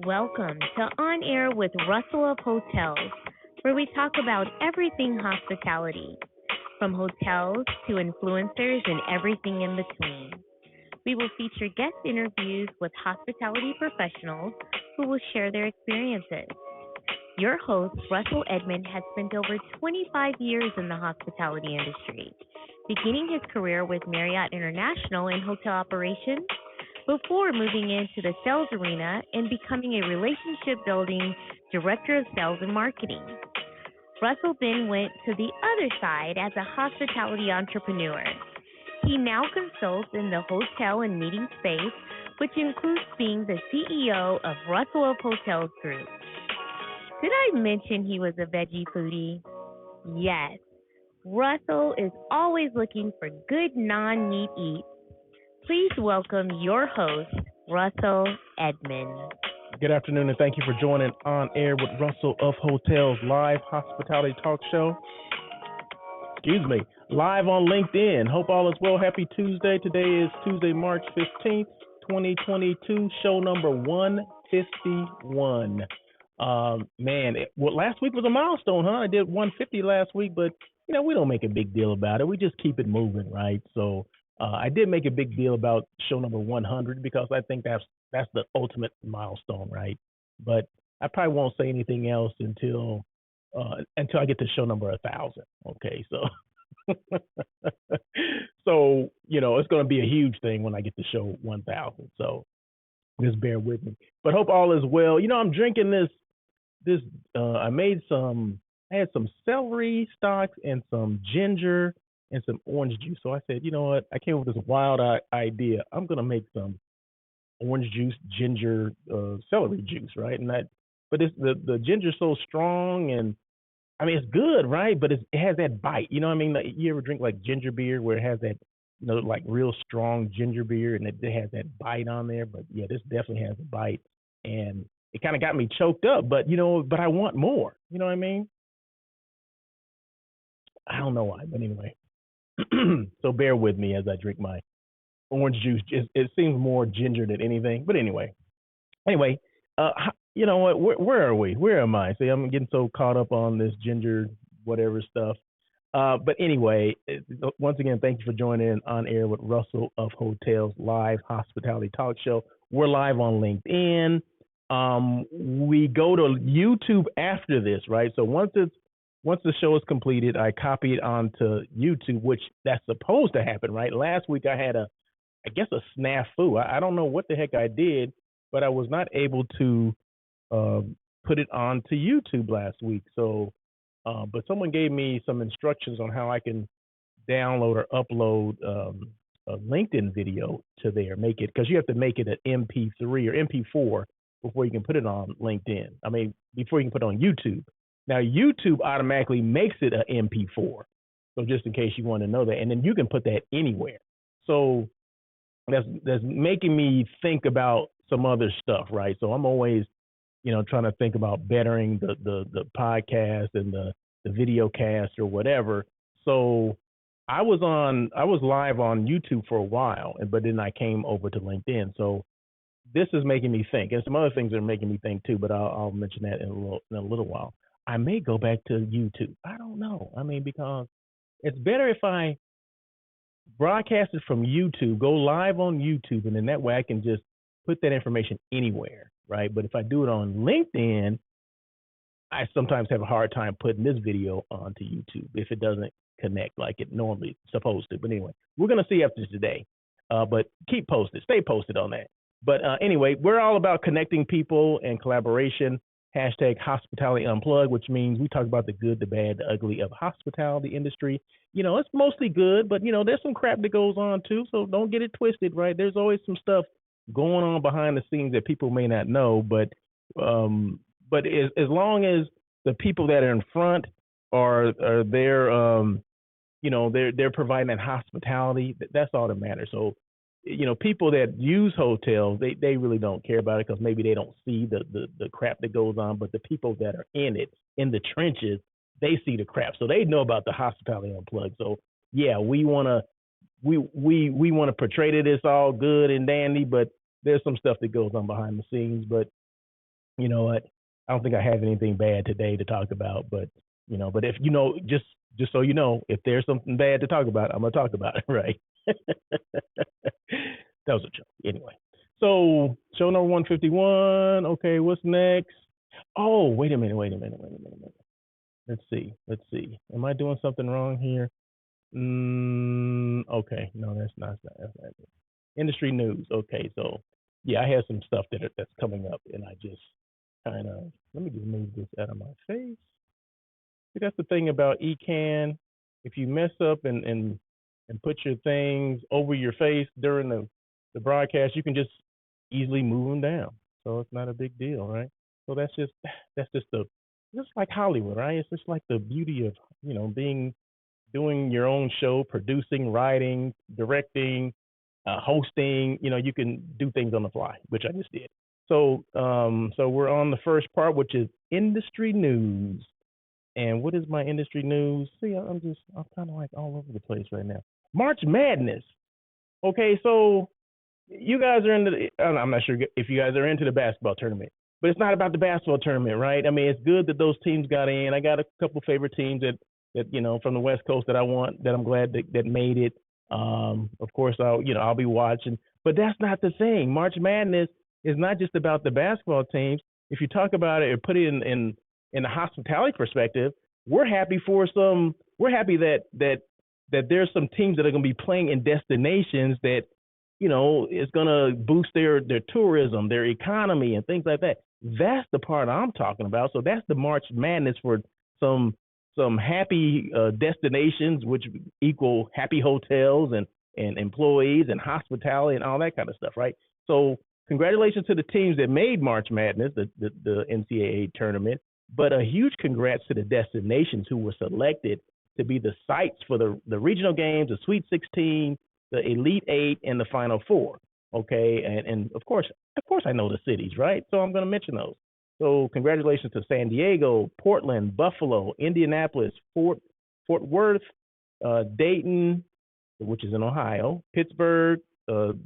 Welcome to On Air with Russell of Hotels, where we talk about everything hospitality, from hotels to influencers and everything in between. We will feature guest interviews with hospitality professionals who will share their experiences. Your host, Russell Edmond, has spent over 25 years in the hospitality industry, beginning his career with Marriott International in hotel operations before moving into the sales arena and becoming a relationship-building director of sales and marketing. Russell then went to the other side as a hospitality entrepreneur. He now consults in the hotel and meeting space, which includes being the CEO of Russell of Hotels Group. Did I mention he was a veggie foodie? Yes. Russell is always looking for good non-meat eats. Please welcome your host, Russell Edmond. Good afternoon, and thank you for joining On Air with Russell of Hotels live hospitality talk show. Live on LinkedIn. Hope all is well. Happy Tuesday. Today is Tuesday, March 15th, 2022, show number 151. Last week was a milestone, huh? I did 150 last week, but, we don't make a big deal about it. We just keep it moving, right? So I did make a big deal about show number 100 because I think that's the ultimate milestone, right? But I probably won't say anything else until I get to show number 1,000. Okay, so it's going to be a huge thing when I get to show 1,000. So just bear with me. But hope all is well. I'm drinking this. I had some celery stalks and some ginger and some orange juice. So I said, you know what? I came up with this wild idea. I'm going to make some orange juice, ginger, celery juice, right? But the ginger's so strong, and I mean, it's good, right? But it has that bite. You know what I mean? Like, you ever drink like ginger beer where it has that, like real strong ginger beer, and it has that bite on there? But yeah, this definitely has a bite, and it kind of got me choked up. But but I want more. You know what I mean? I don't know why, but anyway. So bear with me as I drink my orange juice. It seems more ginger than anything. But anyway, you know what? Where are we? Where am I? See, I'm getting so caught up on this ginger whatever stuff. But anyway, once again, thank you for joining in On Air with Russell of Hotels live hospitality talk show. We're live on LinkedIn. We go to YouTube after this, right? So once the show is completed, I copy it onto YouTube, which that's supposed to happen, right? Last week I had a snafu. I don't know what the heck I did, but I was not able to put it onto YouTube last week. So, but someone gave me some instructions on how I can download or upload a LinkedIn video to there. Because you have to make it an MP3 or MP4 before you can put it on LinkedIn. I mean, before you can put it on YouTube. Now, YouTube automatically makes it an MP4. So just in case you want to know that. And then you can put that anywhere. So that's making me think about some other stuff, right? So I'm always, trying to think about bettering the podcast and the video cast or whatever. So I was live on YouTube for a while, but then I came over to LinkedIn. So this is making me think, and some other things are making me think too, but I'll mention that in a little while. I may go back to YouTube. I don't know. I mean, because it's better if I broadcast it from YouTube, go live on YouTube, and then that way I can just put that information anywhere, right? But if I do it on LinkedIn, I sometimes have a hard time putting this video onto YouTube if it doesn't connect like it normally is supposed to. But anyway, we're going to see after today. But keep posted. Stay posted on that. But anyway, we're all about connecting people and collaboration. Hashtag Hospitality Unplugged, which means we talk about the good, the bad, the ugly of hospitality industry. It's mostly good, but, there's some crap that goes on too. So don't get it twisted, right? There's always some stuff going on behind the scenes that people may not know. But as long as the people that are in front are there, they're providing that hospitality, that's all that matters. So people that use hotels, they really don't care about it because maybe they don't see the crap that goes on. But the people that are in it, in the trenches, they see the crap, so they know about the hospitality unplugged. So yeah, we want to portray that it's all good and dandy, but there's some stuff that goes on behind the scenes. But you know what? I don't think I have anything bad today to talk about. But but if just so you know, if there's something bad to talk about, I'm gonna talk about it, right? That was a joke. Anyway, so show number 151. Okay, what's next? Oh, wait a minute. Let's see. Am I doing something wrong here? Okay, no, that's not it. Industry news. Okay, so yeah, I have some stuff that's coming up, and I just kind of let me just move this out of my face. See, that's the thing about eCan. If you mess up and put your things over your face during the broadcast, you can just easily move them down. So it's not a big deal, right? So that's just just like Hollywood, right? It's just like the beauty of doing your own show, producing, writing, directing, hosting. You can do things on the fly, which I just did. So so we're on the first part, which is industry news. And what is my industry news? See, I'm kind of like all over the place right now. March Madness. Okay, so you guys are into I'm not sure if you guys are into the basketball tournament, but it's not about the basketball tournament, right? I mean, it's good that those teams got in. I got a couple favorite teams that from the West Coast that I'm glad that made it. Of course, I'll be watching, but that's not the thing. March Madness is not just about the basketball teams. If you talk about it or put it in the hospitality perspective, we're happy that there's some teams that are going to be playing in destinations that is going to boost their tourism, their economy, and things like that. That's the part I'm talking about. So that's the March Madness for some happy destinations, which equal happy hotels and employees and hospitality and all that kind of stuff, right? So congratulations to the teams that made March Madness, the NCAA tournament, but a huge congrats to the destinations who were selected to be the sites for the regional games, the Sweet 16, the Elite Eight, and the Final Four. Okay, and of course I know the cities, right? So I'm going to mention those. So congratulations to San Diego, Portland, Buffalo, Indianapolis, Fort Worth, Dayton, which is in Ohio, Pittsburgh,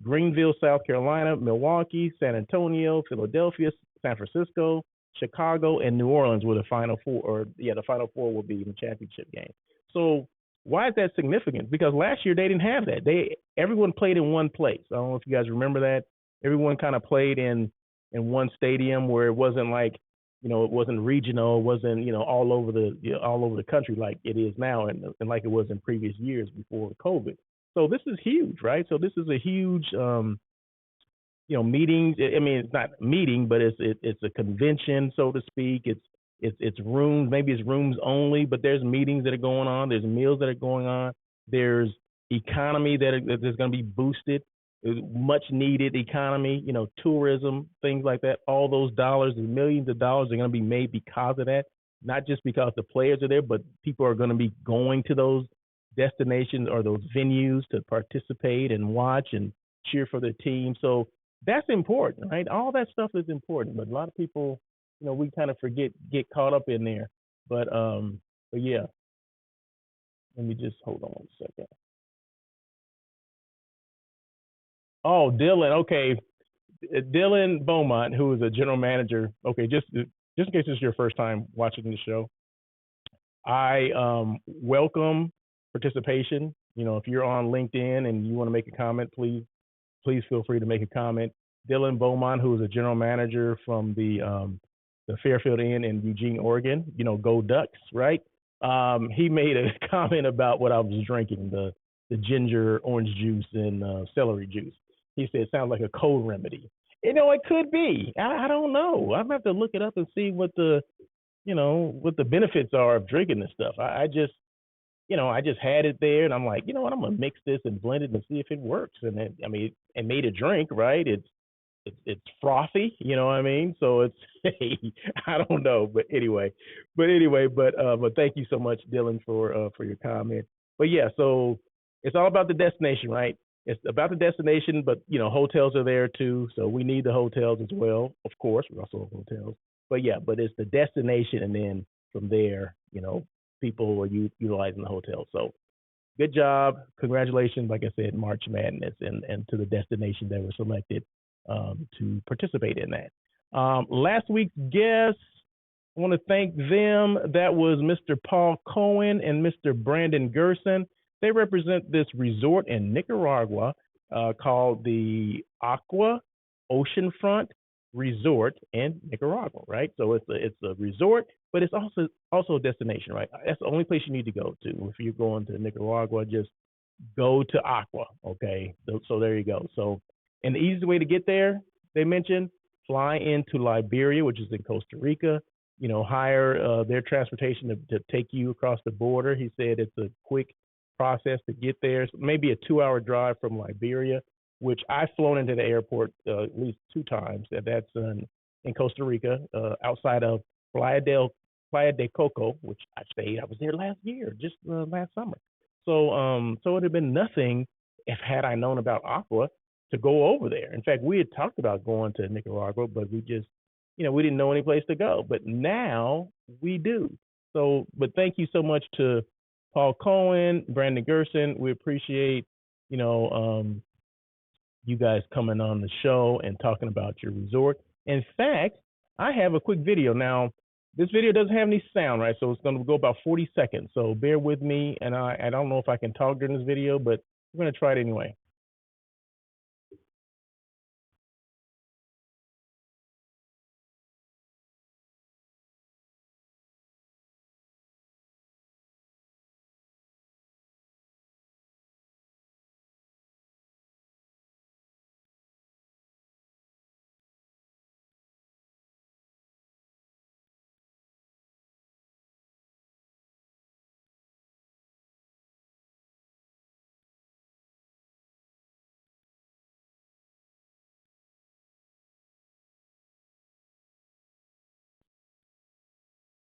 Greenville, South Carolina, Milwaukee, San Antonio, Philadelphia, San Francisco, Chicago, and New Orleans were the Final Four. The Final Four will be in the championship game. So why is that significant? Because last year they didn't have that. Everyone played in one place. I don't know if you guys remember that. Everyone kind of played in one stadium where it wasn't like, it wasn't regional, it wasn't, all over the country like it is now and like it was in previous years before COVID. So this is huge, right? So this is a huge meetings. I mean, it's not a meeting, but it's a convention, so to speak. It's rooms, maybe it's rooms only, but there's meetings that are going on. There's meals that are going on. There's economy that is going to be boosted, much needed economy, tourism, things like that. All those dollars, the millions of dollars are going to be made because of that. Not just because the players are there, but people are going to be going to those destinations or those venues to participate and watch and cheer for their team. So that's important, right? All that stuff is important, but a lot of people, we kind of get caught up in there. But yeah, let me just hold on one second. Oh, Dylan. Okay, Dylan Beaumont, who is a general manager. Okay, just in case this is your first time watching the show, I welcome participation. If you're on LinkedIn and you want to make a comment, please feel free to make a comment. Dylan Beaumont, who is a general manager from the Fairfield Inn in Eugene, Oregon. Go Ducks, right? He made a comment about what I was drinking, the ginger, orange juice, and celery juice. He said it sounds like a cold remedy. It could be. I don't know. I'm gonna have to look it up and see what the benefits are of drinking this stuff. I just had it there, and I'm like, I'm gonna mix this and blend it and see if it works. And it made a drink, right? It's frothy, you know what I mean? So it's I don't know, but anyway, but thank you so much, Dylan, for your comment. But yeah, so it's all about the destination, right? it's about the destination, but hotels are there too. So we need the hotels as well, of course, Russell Hotels. But yeah, but it's the destination, and then from there, people are utilizing the hotel. So good job, congratulations, like I said, March Madness, and to the destination that were selected to participate in that. Last week's guests, I want to thank them. That was Mr. Paul Cohen and Mr. Brandon Gerson. They represent this resort in Nicaragua called the Aqua Oceanfront Resort in Nicaragua, right? So it's a resort, but it's also a destination, right? That's the only place you need to go to if you're going to Nicaragua. Just go to Aqua, okay? So there you go. So, and the easiest way to get there, they mentioned, fly into Liberia, which is in Costa Rica. Hire their transportation to take you across the border. He said it's a quick process to get there. So maybe a 2-hour drive from Liberia, which I've flown into the airport at least 2 times. That's in Costa Rica, outside of Playa del Coco, which I stayed. I was there last year, just last summer. So it would have been nothing had I known about Aqua to go over there. In fact, we had talked about going to Nicaragua, but we just, we didn't know any place to go. But now we do. So, but thank you so much to Paul Cohen, Brandon Gerson. We appreciate, you guys coming on the show and talking about your resort. In fact, I have a quick video. Now, this video doesn't have any sound, right? So it's going to go about 40 seconds. So bear with me. And I don't know if I can talk during this video, but we're going to try it anyway.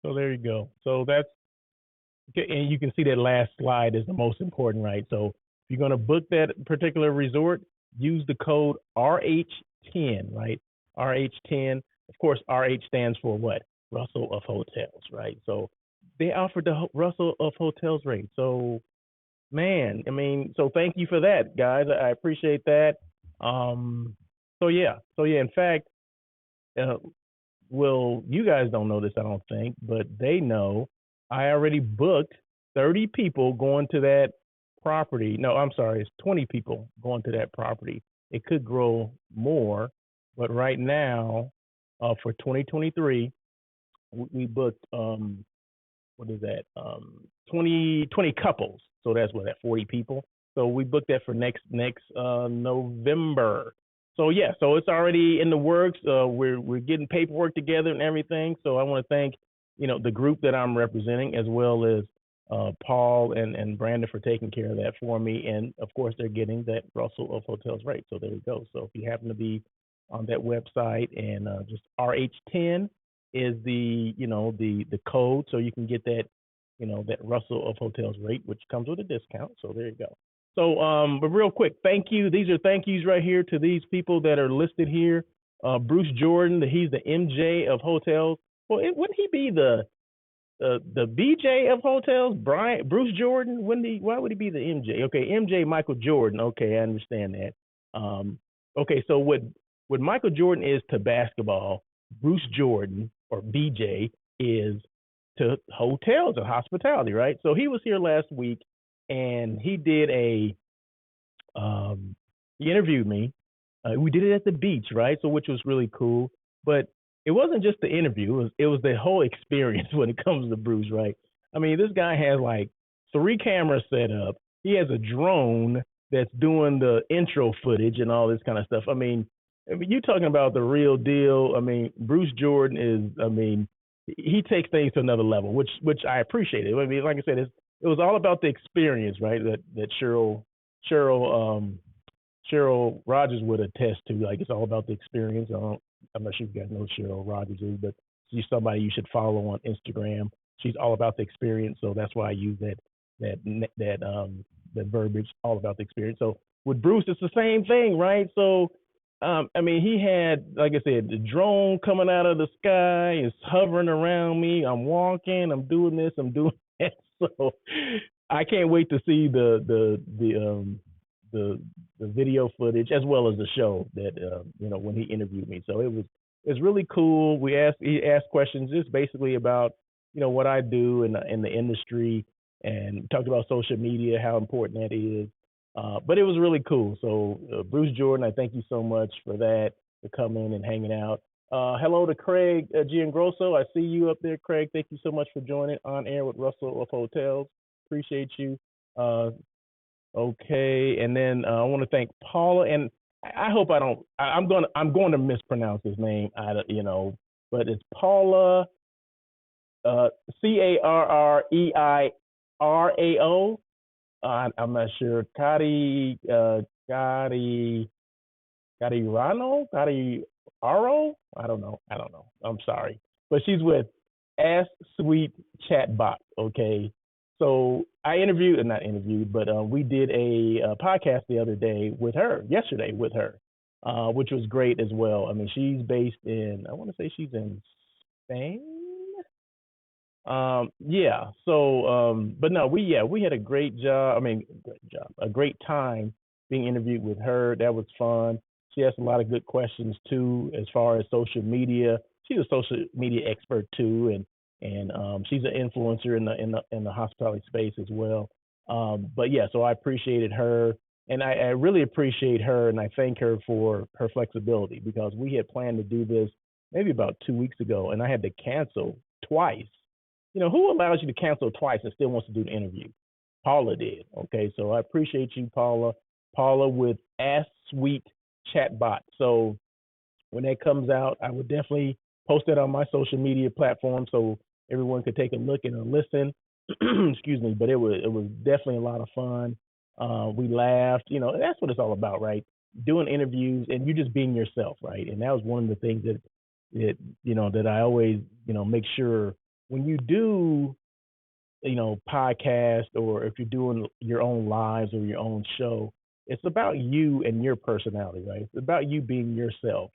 So there you go. So that's, and you can see that last slide is the most important, right? So if you're going to book that particular resort, use the code RH10, right? RH10. Of course, RH stands for what? Russell of Hotels, right? So they offered the Russell of Hotels rate. So, man, I mean, so thank you for that, guys. I appreciate that. So yeah. In fact, uh, well, you guys don't know this, I don't think, but they know I already booked 30 people going to that property. No, I'm sorry, it's 20 people going to that property. It could grow more, but right now, for 2023, we booked what is that? 20 couples. So that's what, that 40 people. So we booked that for next November. So yeah, so it's already in the works. We're getting paperwork together and everything. So I want to thank the group that I'm representing, as well as Paul and Brandon for taking care of that for me. And of course, they're getting that Russell of Hotels rate. So there you go. So if you happen to be on that website, and just RH10 is the code, so you can get that that Russell of Hotels rate, which comes with a discount. So there you go. So, but real quick, thank you. These are thank yous right here to these people that are listed here. Bruce Jordan, he's the MJ of hotels. Well, wouldn't he be the BJ of hotels? Bruce Jordan, why would he be the MJ? Okay, MJ Michael Jordan. Okay, I understand that. Okay, so what Michael Jordan is to basketball, Bruce Jordan, or BJ, is to hotels and hospitality, right? So he was here last week, and he did he interviewed me. We did it at the beach, right? So which was really cool. But it wasn't just the interview; it was the whole experience when it comes to Bruce, right? I mean, this guy has like 3 cameras set up. He has a drone that's doing the intro footage and all this kind of stuff. I mean, you're talking about the real deal. I mean, Bruce Jordan is, I mean, he takes things to another level, which I appreciate it. I mean, like I said, it was all about the experience, right? That Cheryl Rogers would attest to. Like, it's all about the experience. I'm not sure if you guys know who Cheryl Rogers is, but she's somebody you should follow on Instagram. She's all about the experience, so that's why I use that verbiage, all about the experience. So with Bruce, it's the same thing, right? So, I mean, he had, like I said, the drone coming out of the sky is hovering around me. I'm walking, I'm doing this, I'm doing that. So, I can't wait to see the the video footage as well as the show that when he interviewed me. So it's really cool. He asked questions just basically about what I do in the industry, and talked about social media, how important that is. But it was really cool. So Bruce Jordan, I thank you so much for that, for coming and hanging out. Hello to Craig Giangrosso. I see you up there, Craig. Thank you so much for joining On Air with Russell of Hotels. Appreciate you. Okay, and then I want to thank Paula, and I hope I don't. I'm going to mispronounce his name. But it's Paula, Carreirao. I'm not sure. Carirano. I don't know. I'm sorry, but she's with Ask Sweet Chatbot. Okay, so not interviewed, but we did a podcast the other day with her, yesterday with her, which was great as well. I mean, she's based in, I want to say she's in Spain. Yeah. So, but no, we had a great job. I mean, a great time being interviewed with her. That was fun. She asked a lot of good questions too, as far as social media. She's a social media expert too, and she's an influencer in the hospitality space as well. But yeah, so I appreciated her, and I really appreciate her, and I thank her for her flexibility, because we had planned to do this maybe about 2 weeks ago, and I had to cancel twice. Who allows you to cancel twice and still wants to do the interview? Paula did. Okay, so I appreciate you, Paula. Paula with Ask Sweet Chatbot. So when that comes out, I would definitely post it on my social media platform so everyone could take a look and listen. Excuse me, but it was definitely a lot of fun. We laughed. That's what it's all about, right? Doing interviews and you just being yourself, right? And that was one of the things that I always make sure when you do podcast, or if you're doing your own lives or your own show, it's about you and your personality, right? It's about you being yourself.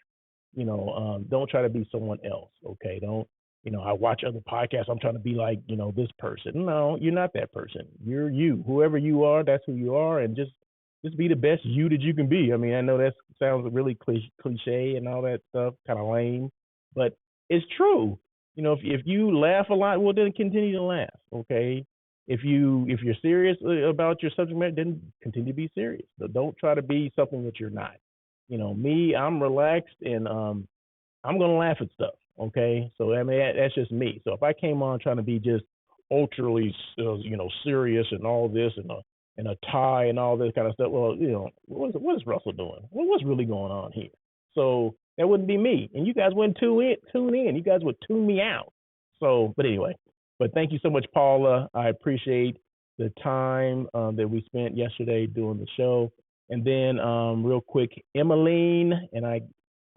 Don't try to be someone else. Okay, don't. I watch other podcasts. I'm trying to be like this person. No, you're not that person. You're you. Whoever you are, that's who you are, and just be the best you that you can be. I mean, I know that sounds really cliche and all that stuff, kind of lame, but it's true. If you laugh a lot, well, then continue to laugh. Okay. If you're serious about your subject matter, then continue to be serious. But don't try to be something that you're not. Me, I'm relaxed, and I'm gonna laugh at stuff. Okay. So I mean, that's just me. So if I came on trying to be just ultraly, serious and all this, and a tie and all this kind of stuff, well, what is Russell doing? Well, what's really going on here? So that wouldn't be me, and you guys wouldn't tune in. You guys would tune me out. So, but anyway, thank you so much, Paula. I appreciate the time that we spent yesterday doing the show. And then, real quick, Emmeline, and I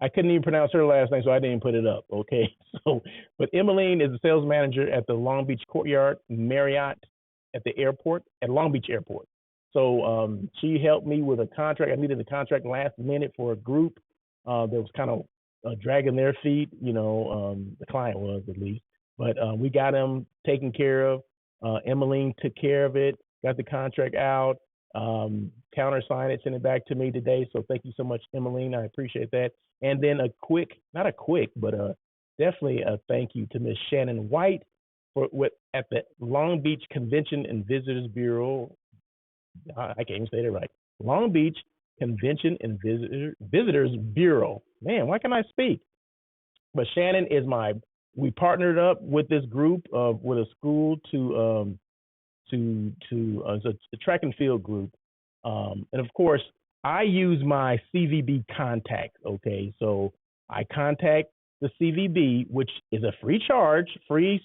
couldn't even pronounce her last name, so I didn't put it up. Okay, so but Emmeline is the sales manager at the Long Beach Courtyard Marriott at Long Beach Airport. So she helped me with a contract. I needed a contract last minute for a group that was kind of dragging their feet. The client was, at least, but we got them taken care of. Emmeline took care of it, got the contract out, countersigned it, sent it back to me today. So thank you so much, Emmeline. I appreciate that. And then definitely a thank you to Miss Shannon White at the Long Beach Convention and Visitors Bureau. I can't even say that right. Long Beach Convention and Visitors Bureau. Man, why can't I speak? But Shannon is we partnered up with this group with a school it's a track and field group. And of course, I use my CVB contact. Okay, so I contact the CVB, which is a free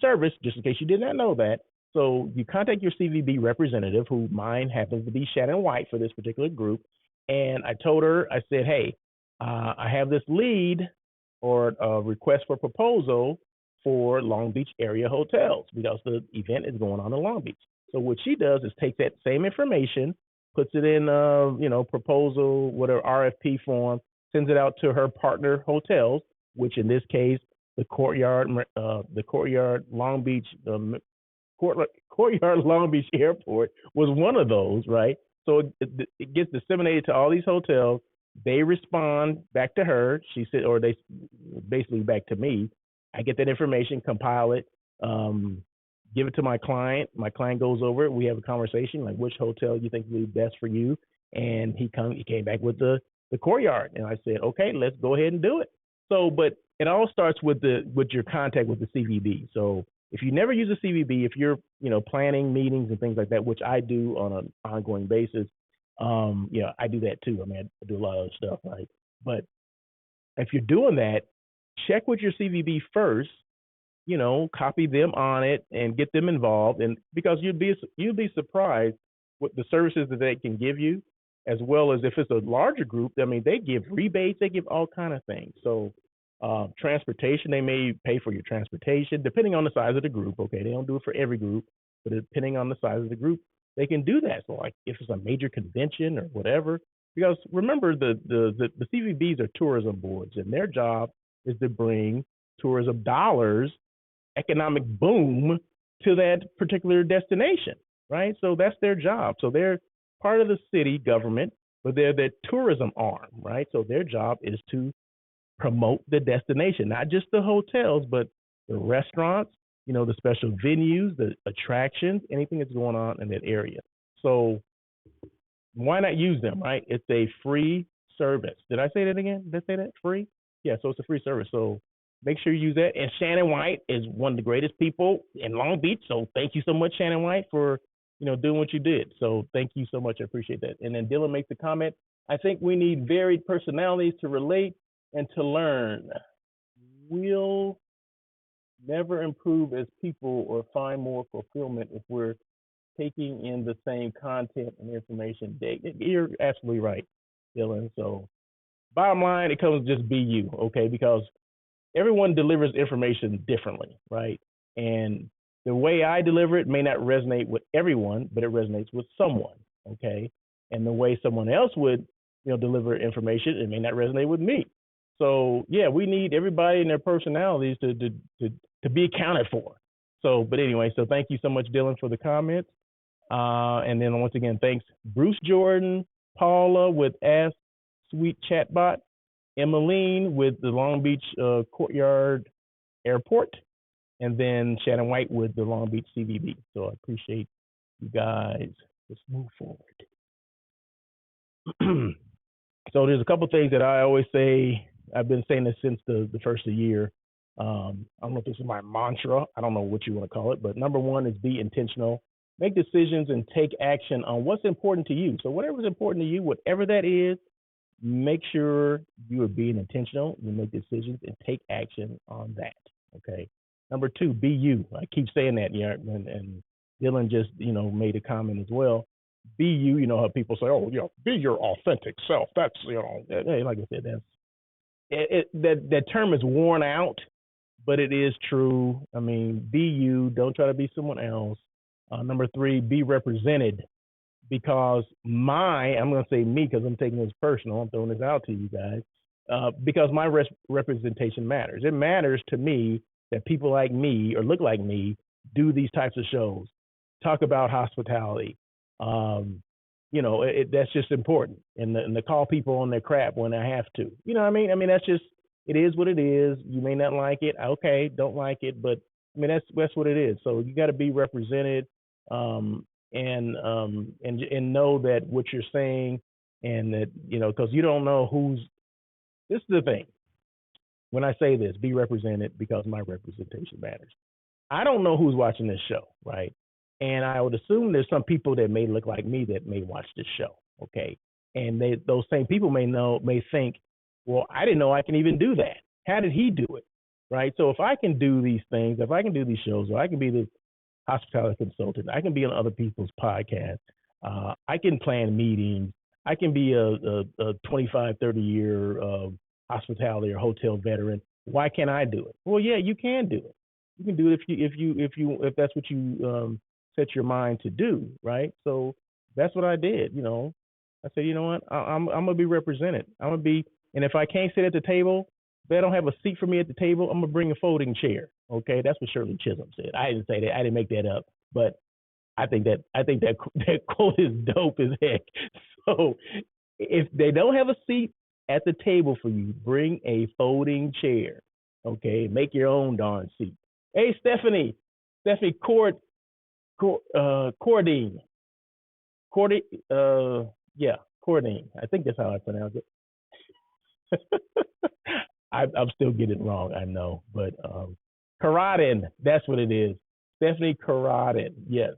service, just in case you did not know that. So you contact your CVB representative, who mine happens to be Shannon White for this particular group. And I told her, I said, hey, I have this lead or a request for proposal for Long Beach area hotels, because the event is going on in Long Beach. So what she does is take that same information puts it in, proposal, whatever RFP form, sends it out to her partner hotels, which in this case, the Courtyard Long Beach, Courtyard Long Beach Airport was one of those, right? So it gets disseminated to all these hotels. They respond back to her. She said, or they basically back to me. I get that information, compile it, give it to my client. My client goes over it. We have a conversation, like which hotel you think would be best for you. And he came back with the Courtyard, and I said, okay, let's go ahead and do it. So, but it all starts with your contact with the CVB. So if you never use a CVB, if you're planning meetings and things like that, which I do on an ongoing basis, I do that too. I mean, I do a lot of other stuff, right? But if you're doing that, check with your CVB first. Copy them on it and get them involved, and because you'd be surprised with the services that they can give you, as well as if it's a larger group. I mean, they give rebates, they give all kind of things. So transportation, they may pay for your transportation depending on the size of the group. Okay, they don't do it for every group, but depending on the size of the group, they can do that. So like if it's a major convention or whatever, because remember the CVBs are tourism boards, and their job is to bring tourism dollars, economic boom to that particular destination, right? So that's their job. So they're part of the city government, but they're the tourism arm, right? So their job is to promote the destination, not just the hotels, but the restaurants, the special venues, the attractions, anything that's going on in that area. So why not use them, right? It's a free service. Did I say that again? Did I say that? Free? Yeah, so it's a free service. So make sure you use that. And Shannon White is one of the greatest people in Long Beach. So thank you so much, Shannon White, for doing what you did. So thank you so much. I appreciate that. And then Dylan makes a comment. I think we need varied personalities to relate and to learn. We'll never improve as people or find more fulfillment if we're taking in the same content and information. You're absolutely right, Dylan. So bottom line, it comes to just be you, okay? Because everyone delivers information differently, right? And the way I deliver it may not resonate with everyone, but it resonates with someone, okay? And the way someone else would, deliver information, it may not resonate with me. So yeah, we need everybody and their personalities to be accounted for. So, but anyway, so thank you so much, Dylan, for the comments. And then once again, thanks Bruce Jordan, Paula with Ask Sweet Chatbot, Emmeline with the Long Beach Courtyard Airport, and then Shannon White with the Long Beach CVB. So I appreciate you guys. Let's move forward. So there's a couple things that I always say. I've been saying this since the first of the year. I don't know if this is my mantra. I don't know what you want to call it, but number one is be intentional. Make decisions and take action on what's important to you. So whatever's important to you, whatever that is, make sure you are being intentional. You make decisions and take action on that. Okay. Number two, be you. I keep saying that, yeah. And Dylan just, made a comment as well. Be you. You know how people say, "Oh, be your authentic self." That's, like I said, that term is worn out, but it is true. I mean, be you. Don't try to be someone else. Number three, be represented, because I'm going to say me because I'm taking this personal. I'm throwing this out to you guys because my representation matters. It matters to me that people like me or look like me do these types of shows, talk about hospitality. That's just important. And to call people on their crap when I have to. You know what I mean? I mean, that's just, it is what it is. You may not like it. Okay, don't like it. But I mean, that's what it is. So you got to be represented and know that what you're saying, and that, because you don't know this is the thing. When I say this, be represented, because my representation matters. I don't know who's watching this show, right? And I would assume there's some people that may look like me that may watch this show, okay? And those same people may think, well, I didn't know I can even do that. How did he do it, right? So if I can do these things, if I can do these shows, or I can be the hospitality consultant, I can be on other people's podcasts, I can plan meetings, I can be a 25, 30-year hospitality or hotel veteran. Why can't I do it? Well, yeah, you can do it. You can do it if that's what you set your mind to do, right? So That's what I did. I said, you know what? I'm gonna be represented. I'm gonna be, and if I can't sit at the table, they don't have a seat for me at the table. I'm gonna bring a folding chair. Okay, that's what Shirley Chisholm said. I didn't say that. I didn't make that up. But I think that that quote is dope as heck. So if they don't have a seat at the table for you, bring a folding chair. Okay, make your own darn seat. Hey, Stephanie Cordine, Cordine, yeah, Cordine. I think that's how I pronounce it. I'm still getting it wrong, I know, but Carradine, that's what it is. Stephanie Carradine, yes.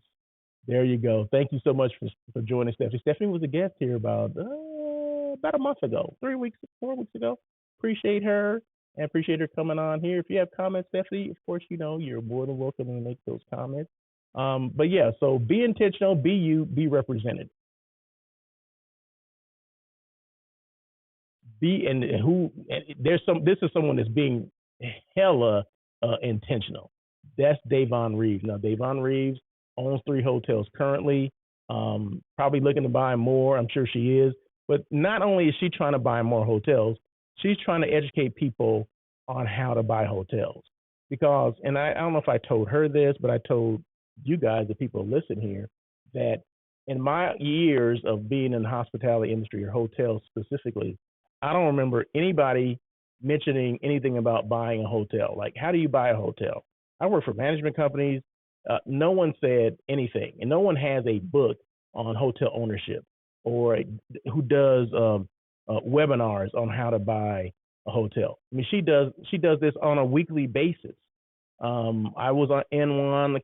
There you go. Thank you so much for joining Stephanie. Stephanie was a guest here about a month ago, 3 weeks, 4 weeks ago. Appreciate her and appreciate her coming on here. If you have comments, Stephanie, of course, you're more than welcome to make those comments. But yeah, so be intentional, be you, be represented. Be and who this is someone that's being hella intentional. That's Davon Reeves. Now Davon Reeves owns 3 hotels currently. Probably looking to buy more. I'm sure she is. But not only is she trying to buy more hotels, she's trying to educate people on how to buy hotels. Because, and I don't know if I told her this, but I told you guys, the people who listen here, that in my years of being in the hospitality industry or hotels specifically, I don't remember anybody mentioning anything about buying a hotel. Like, how do you buy a hotel? I work for management companies. No one said anything, and no one has a book on hotel ownership or who does webinars on how to buy a hotel. I mean, she does this on a weekly basis. I was in one.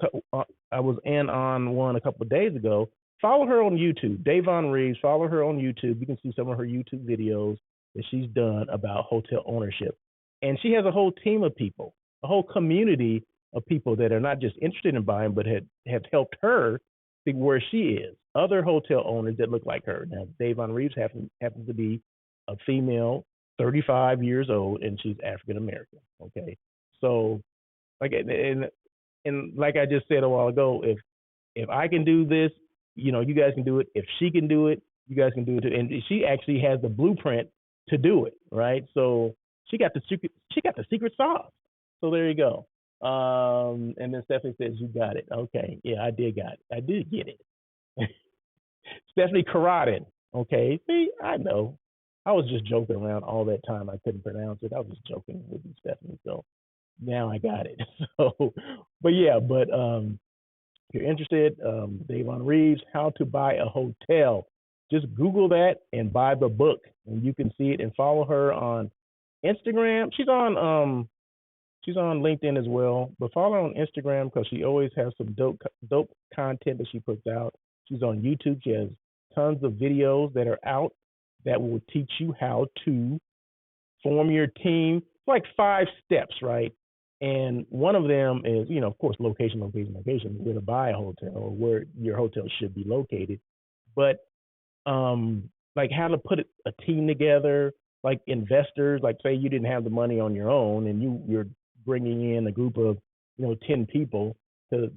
I was in on one a couple of days ago. Follow her on YouTube, Davon Reeves. Follow her on YouTube. You can see some of her YouTube videos that she's done about hotel ownership, and she has a whole team of people, a whole community of people that are not just interested in buying, but have helped her see where she is. Other hotel owners that look like her. Now, Davon Reeves happens to be a female, 35 years old, and she's African American. Okay, so like and like I just said a while ago, if I can do this, you guys can do it. If she can do it, you guys can do it too. And she actually has the blueprint to do it, right? So she got the secret sauce. So there you go. And then Stephanie says, "You got it." Okay, yeah, I did get it. Stephanie Carradine. Okay, see, I know. I was just joking around all that time. I couldn't pronounce it. I was just joking with you, Stephanie. So now I got it. So, but if you're interested, Davon Reeves, How to Buy a Hotel. Just Google that and buy the book, and you can see it. And follow her on Instagram. She's on LinkedIn as well, but follow her on Instagram because she always has some dope content that she puts out. She's on YouTube. She has tons of videos that are out that will teach you how to form your team. It's like 5 steps, right? And one of them is, of course, location, where to buy a hotel or where your hotel should be located. But like how to put a team together, like investors, like say you didn't have the money on your own and you're bringing in a group of 10 people to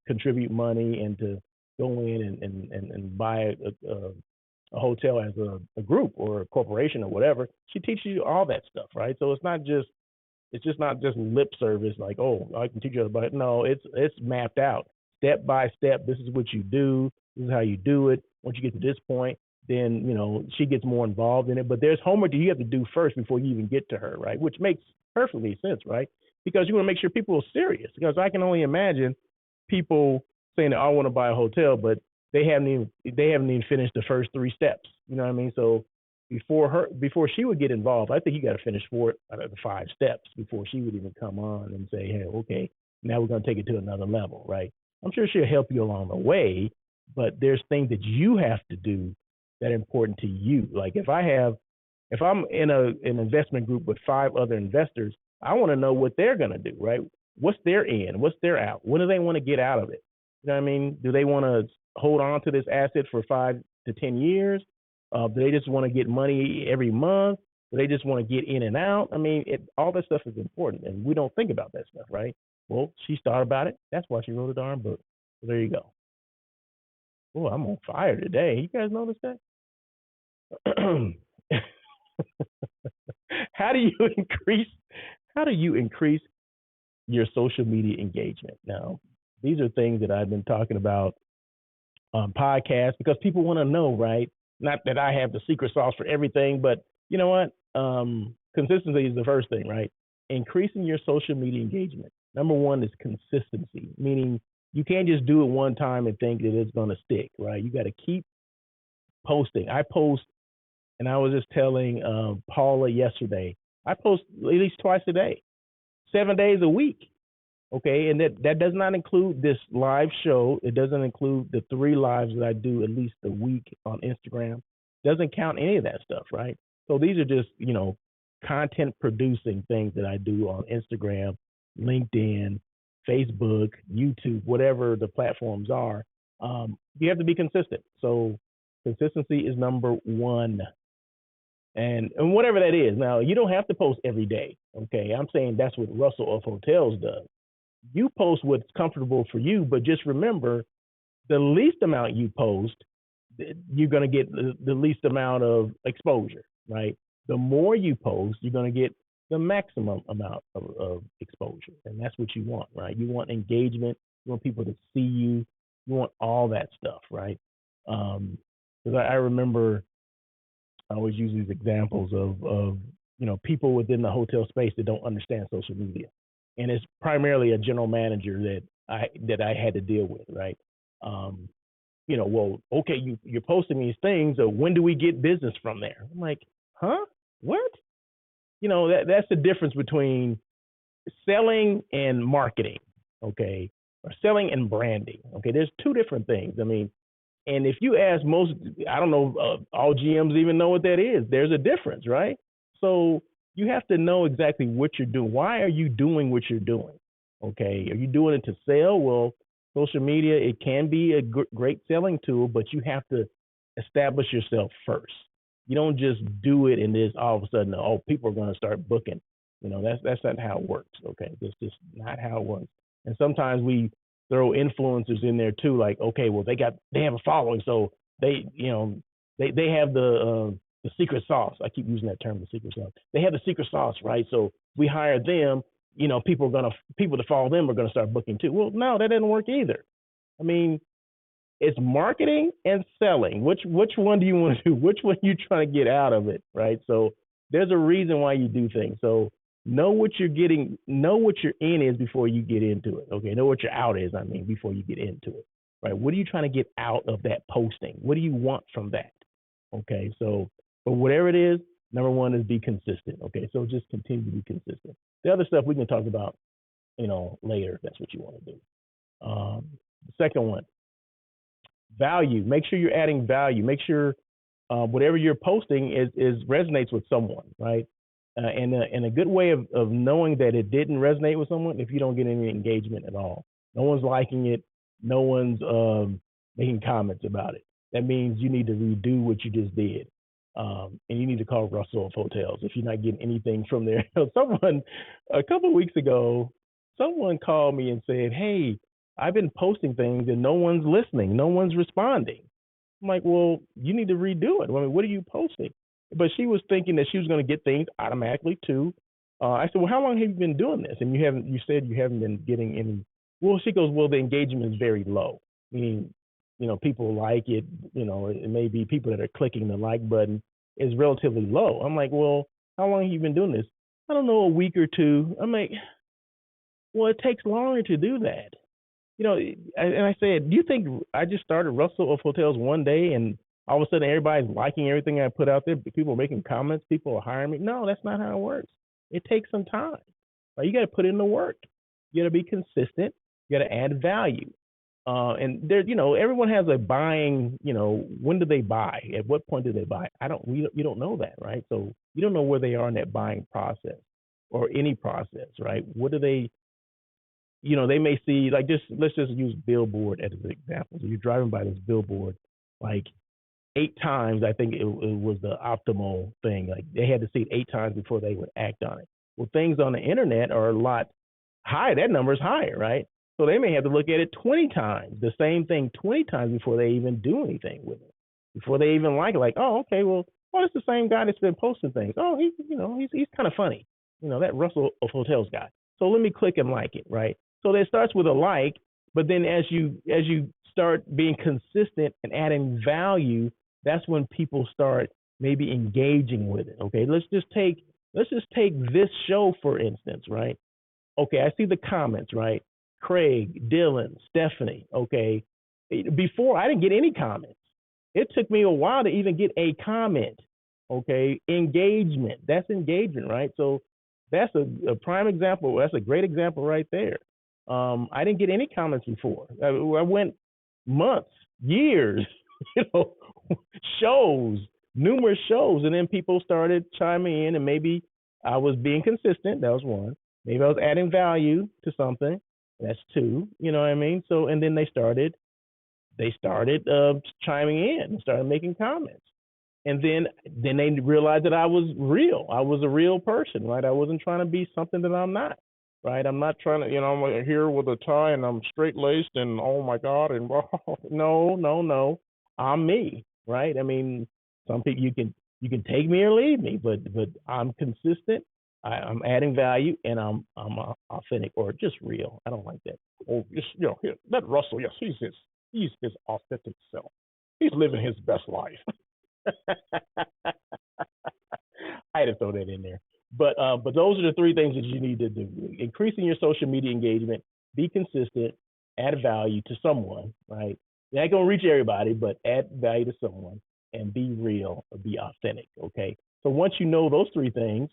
contribute money and to go in and buy a hotel as a group or a corporation or whatever. She teaches you all that stuff, right? So it's just not just lip service like, oh, I can teach you about it. No, it's mapped out step by step. This is what you do. This is how you do it. Once you get to this point, then she gets more involved in it. But there's homework that you have to do first before you even get to her, right? Which makes perfectly sense, right? Because you want to make sure people are serious. Because I can only imagine people saying that I want to buy a hotel, but they haven't even finished the first 3 steps. You know what I mean? So before she would get involved, I think you got to finish 4 out of the 5 steps before she would even come on and say, hey, okay, now we're going to take it to another level, right? I'm sure she'll help you along the way, but there's things that you have to do that are important to you. Like if I'm in an investment group with 5 other investors, I want to know what they're going to do, right? What's their in? What's their out? What do they want to get out of it? You know what I mean? Do they want to hold on to this asset for 5 to 10 years? Do they just want to get money every month? Do they just want to get in and out? I mean, all that stuff is important, and we don't think about that stuff, right? Well, she thought about it. That's why she wrote a darn book. So there you go. Oh, I'm on fire today. You guys notice that? How do you increase? How do you increase your social media engagement? Now, these are things that I've been talking about on podcasts because people want to know, right? Not that I have the secret sauce for everything, but you know what? Consistency is the first thing, right? Increasing your social media engagement. Number one is consistency, meaning you can't just do it one time and think that it's going to stick, right? You got to keep posting. I post, and I was just telling Paula yesterday, I post at least twice a day, 7 days a week. Okay, and that does not include this live show. It doesn't include the 3 lives that I do at least a week on Instagram. Doesn't count any of that stuff, right? So these are just, content producing things that I do on Instagram, LinkedIn, Facebook, YouTube, whatever the platforms are. You have to be consistent. So consistency is number one. And whatever that is. Now, you don't have to post every day. Okay, I'm saying that's what Russell of Hotels does. You post what's comfortable for you, but just remember the least amount you post, you're going to get the least amount of exposure, right? The more you post, you're going to get the maximum amount of exposure. And that's what you want, right? You want engagement. You want people to see you. You want all that stuff, right? Because I remember I always use these examples of people within the hotel space that don't understand social media, and it's primarily a general manager that I had to deal with, right? Well, okay, you're posting these things. So when do we get business from there? I'm like, huh? What? That's the difference between selling and marketing, okay, or selling and branding. Okay, there's 2 different things. I mean, and if you ask most, I don't know, all GMs even know what that is. There's a difference, right? So you have to know exactly what you're doing. Why are you doing what you're doing? Okay, are you doing it to sell? Well, social media, it can be a great selling tool, but you have to establish yourself first. You don't just do it and then all of a sudden, people are going to start booking. That's not how it works. Okay, that's just not how it works. And sometimes we throw influencers in there too, like, okay, well, they have a following, so they have the secret sauce. I keep using that term, the secret sauce. They have the secret sauce, right? So we hire them. People that follow them are gonna start booking too. Well, no, that doesn't work either. I mean, it's marketing and selling. Which one do you want to do? Which one are you trying to get out of it, right? So there's a reason why you do things. So know what you're in is before you get into it. Okay, know what your out is, before you get into it. Right? What are you trying to get out of that posting? What do you want from that? Okay, so but whatever it is, number one is be consistent. Okay, so just continue to be consistent. The other stuff we can talk about, later if that's what you want to do. The second one, value. Make sure you're adding value. Make sure whatever you're posting is resonates with someone, right? And a good way of knowing that it didn't resonate with someone if you don't get any engagement at all. No one's liking it. No one's making comments about it. That means you need to redo what you just did. And you need to call Russell of Hotels if you're not getting anything from there. Someone, a couple of weeks ago, someone called me and said, hey, I've been posting things and no one's listening. No one's responding. I'm like, well, you need to redo it. I mean, what are you posting? But she was thinking that she was going to get things automatically too. I said, well, how long have you been doing this? And you said you haven't been getting any. Well, she goes, well, the engagement is very low. Meaning, people like it. It may be people that are clicking the like button is relatively low. I'm like, well, how long have you been doing this? I don't know, a week or 2. I'm like, well, it takes longer to do that. And I said, do you think I just started Russell of Hotels one day and all of a sudden everybody's liking everything I put out there? People are making comments. People are hiring me. No, that's not how it works. It takes some time. Like, you got to put in the work. You got to be consistent. You got to add value. And there, everyone has a buying. When do they buy? At what point do they buy? You don't know that, right? So you don't know where they are in that buying process or any process, right? What do they? They may see, like, let's just use billboard as an example. So you're driving by this billboard, like 8 times. I think it was the optimal thing. Like, they had to see it 8 times before they would act on it. Well, things on the internet are a lot higher. That number is higher, right? So they may have to look at it 20 times, the same thing 20 times before they even do anything with it, before they even like it. Like, oh, okay, well, it's the same guy that's been posting things. Oh, he's kind of funny, that Russell of Hotels guy. So let me click and like it, right? So it starts with a like, but then as you start being consistent and adding value, that's when people start maybe engaging with it. Okay, let's just take this show for instance, right? Okay, I see the comments, right? Craig, Dylan, Stephanie. Okay, before I didn't get any comments. It took me a while to even get a comment. Okay, engagement. That's engagement, right? So that's a prime example. That's a great example right there. I didn't get any comments before. I went months, years, you know, shows, numerous shows, and then people started chiming in, and maybe I was being consistent. That was one. Maybe I was adding value to something. That's two. You know what I mean? So, and then they started chiming in and started making comments. And then they realized that I was real. I was a real person, right? I wasn't trying to be something that I'm not, right? I'm not trying to, I'm here with a tie and I'm straight laced and oh my God, and no, I'm me, right? I mean, some people you can take me or leave me, but I'm consistent. I'm adding value and I'm authentic or just real. I don't like that. Oh, just here, that Russell, yes, he's his authentic self. He's living his best life. I had to throw that in there. But those are the three things that you need to do: increasing your social media engagement, be consistent, add value to someone. Right? You're not gonna reach everybody, but add value to someone and be real or be authentic. Okay. So once you know those three things,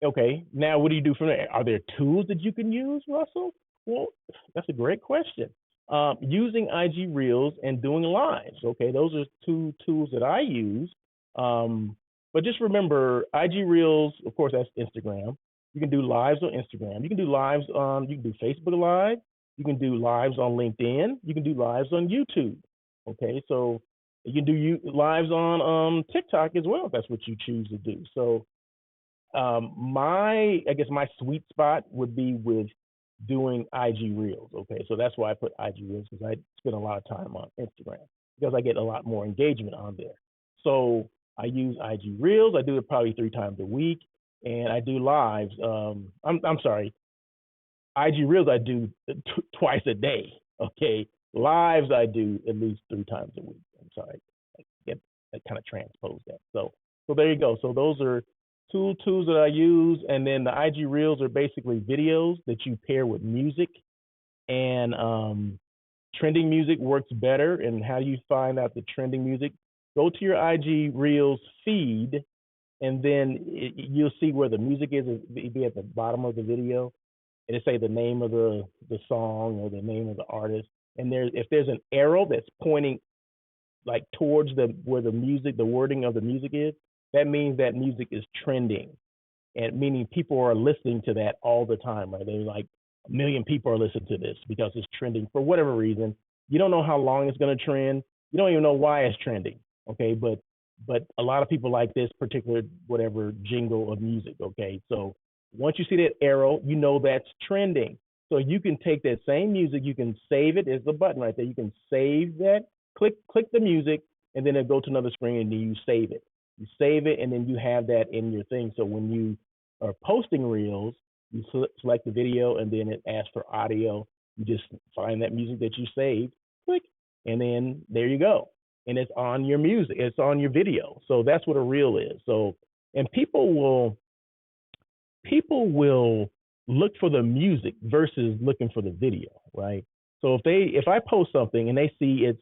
okay, now what do you do from there? Are there tools that you can use, Russell? Well, that's a great question. Using IG Reels and doing lives. Okay, those are two tools that I use. But just remember, IG Reels, of course, that's Instagram. You can do lives on Instagram. You can do lives on, you can do Facebook Live. You can do lives on LinkedIn. You can do lives on YouTube. Okay, so you can do lives on TikTok as well if that's what you choose to do. So I guess my sweet spot would be with doing IG Reels. Okay, so that's why I put IG Reels, because I spend a lot of time on Instagram because I get a lot more engagement on there. So I use IG Reels. I do it probably 3 times a week, and I do lives. I'm sorry, IG Reels I do twice a day. Okay, lives I do at least 3 times a week. I'm sorry, I kind of transposed that. So there you go. So those are tools that I use, and then the IG Reels are basically videos that you pair with music, and trending music works better. And how do you find out the trending music? Go to your IG Reels feed, and then you'll see where the music is. It'll be at the bottom of the video, and it say the name of the song or the name of the artist. And if there's an arrow that's pointing like towards where the music, the wording of the music is, that means that music is trending, and meaning people are listening to that all the time, right? They're like, 1 million people are listening to this because it's trending for whatever reason. You don't know how long it's going to trend. You don't even know why it's trending. Okay, but a lot of people like this particular whatever jingle of music. Okay, so once you see that arrow, you know that's trending. So you can take that same music, you can save it. There's the button right there. You can save that. Click the music, and then it'll go to another screen, and then you save it. You save it, and then you have that in your thing. So when you are posting reels, you select the video, and then it asks for audio. You just find that music that you saved, click, and then there you go. And it's on your music. It's on your video. So that's what a reel is. So, and people will look for the music versus looking for the video, right? So if I post something and they see it's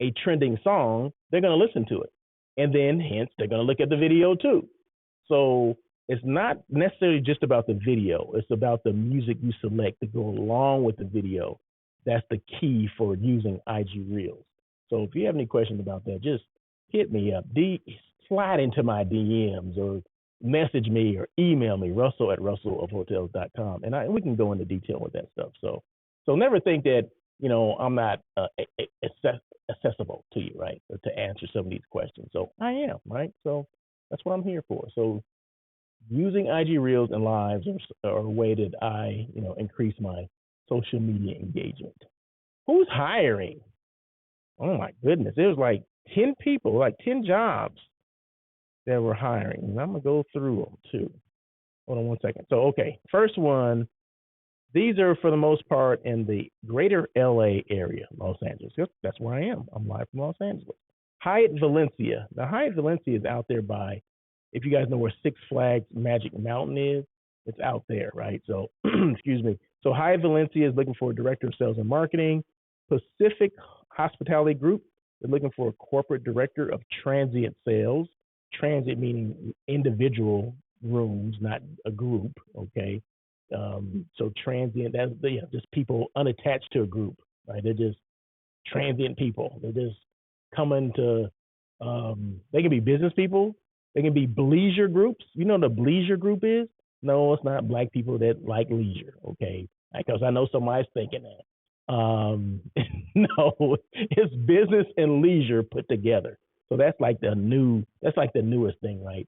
a trending song, they're going to listen to it. And then hence they're going to look at the video too. So it's not necessarily just about the video. It's about the music you select to go along with the video. That's the key for using IG Reels. So if you have any questions about that, just hit me up. Slide into my DMs or message me or email me, russell@russellofhotels.com. And we can go into detail with that stuff. So never think that, I'm not accessible to you, right? Or to answer some of these questions. So I am, right? So that's what I'm here for. So using IG Reels and Lives are a way that I, increase my social media engagement. Who's hiring? Oh my goodness, there was like 10 people, like 10 jobs that were hiring. And I'm gonna go through them too. Hold on one second. So okay, first one. These are for the most part in the greater LA area, Los Angeles. That's where I am. I'm live from Los Angeles. Hyatt Valencia. Now Hyatt Valencia is out there by, if you guys know where Six Flags Magic Mountain is, it's out there, right? So excuse me. So Hyatt Valencia is looking for a director of sales and marketing. Pacific Hospitality Group, they're looking for a corporate director of transient sales. Transit meaning individual rooms, not a group. Okay. So transient, that's just people unattached to a group, right? They're just transient people. They're just coming to. They can be business people. They can be bleisure groups. You know what a bleisure group is? No, it's not black people that like leisure. Okay, because I know somebody's thinking that. No, it's business and leisure put together. So that's like the newest thing, right?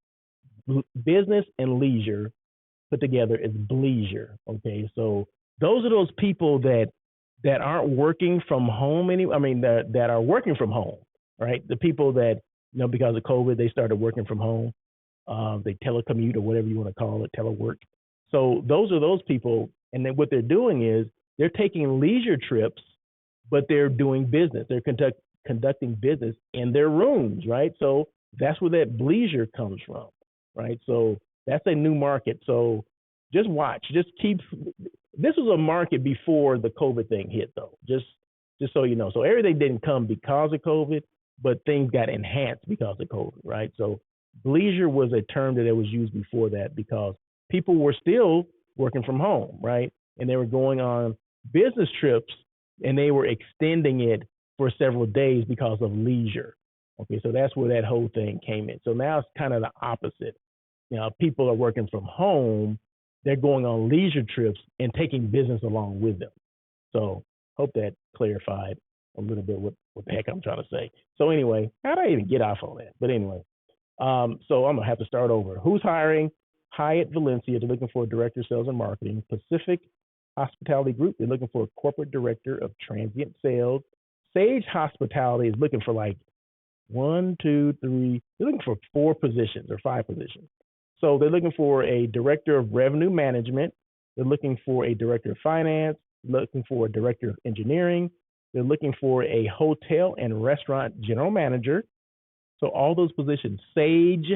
Business and leisure put together is bleisure. Okay, so those are those people that aren't working from home anymore. I mean, that are working from home, right? The people that because of COVID they started working from home. They telecommute or whatever you want to call it, telework. So those are those people, and then what they're doing is they're taking leisure trips, but they're doing business. They're conducting business in their rooms, right? So that's where that bleisure comes from, right? So that's a new market. So just watch. Just keep. This was a market before the COVID thing hit, though. Just so you know. So everything didn't come because of COVID, but things got enhanced because of COVID, right? So bleisure was a term that was used before that because people were still working from home, right? And they were going on business trips, and they were extending it for several days because of leisure. Okay, so that's where that whole thing came in. So now it's kind of the opposite. People are working from home, they're going on leisure trips and taking business along with them. So hope that clarified a little bit what the heck I'm trying to say. So anyway, how did I even get off on that? But anyway, so I'm gonna have to start over. Who's hiring? Hyatt Valencia, they're looking for a director of sales and marketing. Pacific Hospitality Group, they're looking for a corporate director of transient sales. Sage Hospitality is looking for like 1, 2, 3. They're looking for 4 positions or 5 positions. So they're looking for a director of revenue management. They're looking for a director of finance, looking for a director of engineering. They're looking for a hotel and restaurant general manager. So all those positions, Sage,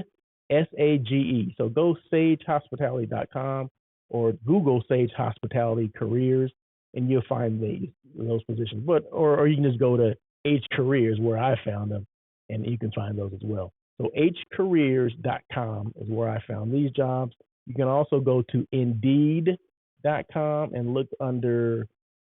SAGE. So go sagehospitality.com or Google Sage Hospitality Careers, and you'll find those positions. Or you can just go to H Careers where I found them, and you can find those as well. So hcareers.com is where I found these jobs. You can also go to indeed.com and look under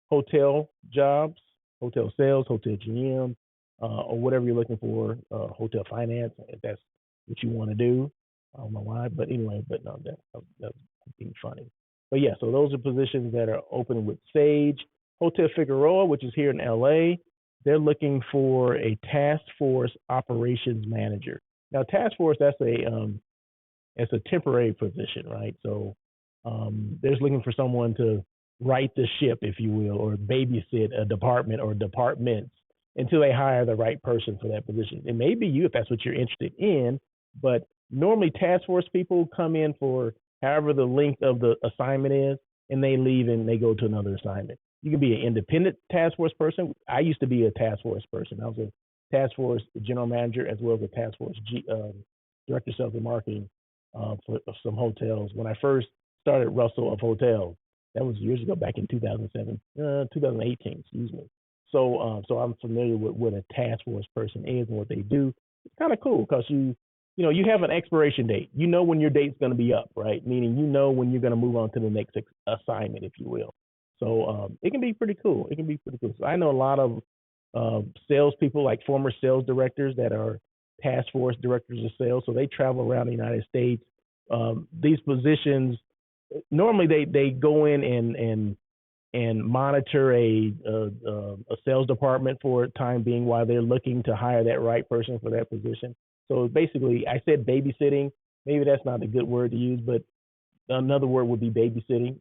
hotel jobs, hotel sales, hotel GM, or whatever you're looking for, hotel finance, if that's what you want to do. I don't know why, but anyway, no, that's being funny. But yeah, so those are positions that are open with Sage. Hotel Figueroa, which is here in LA, they're looking for a task force operations manager. Now, task force, that's a temporary position, right? So they're looking for someone to right the ship, if you will, or babysit a department or departments until they hire the right person for that position. It may be you if that's what you're interested in, but normally task force people come in for however the length of the assignment is, and they leave and they go to another assignment. You can be an independent task force person. I used to be a task force person. I was a task force general manager as well as a task force director of sales and marketing for some hotels. When I first started Russell of Hotels, that was years ago, back in 2018, excuse me. So I'm familiar with what a task force person is and what they do. It's kind of cool because you have an expiration date. You know when your date's going to be up, right? Meaning when you're going to move on to the next assignment, if you will. So it can be pretty cool. So I know a lot of salespeople, like former sales directors that are task force directors of sales. So they travel around the United States. These positions, normally they go in and monitor a sales department for a time being while they're looking to hire that right person for that position. So basically, I said babysitting. Maybe that's not a good word to use, but another word would be babysitting.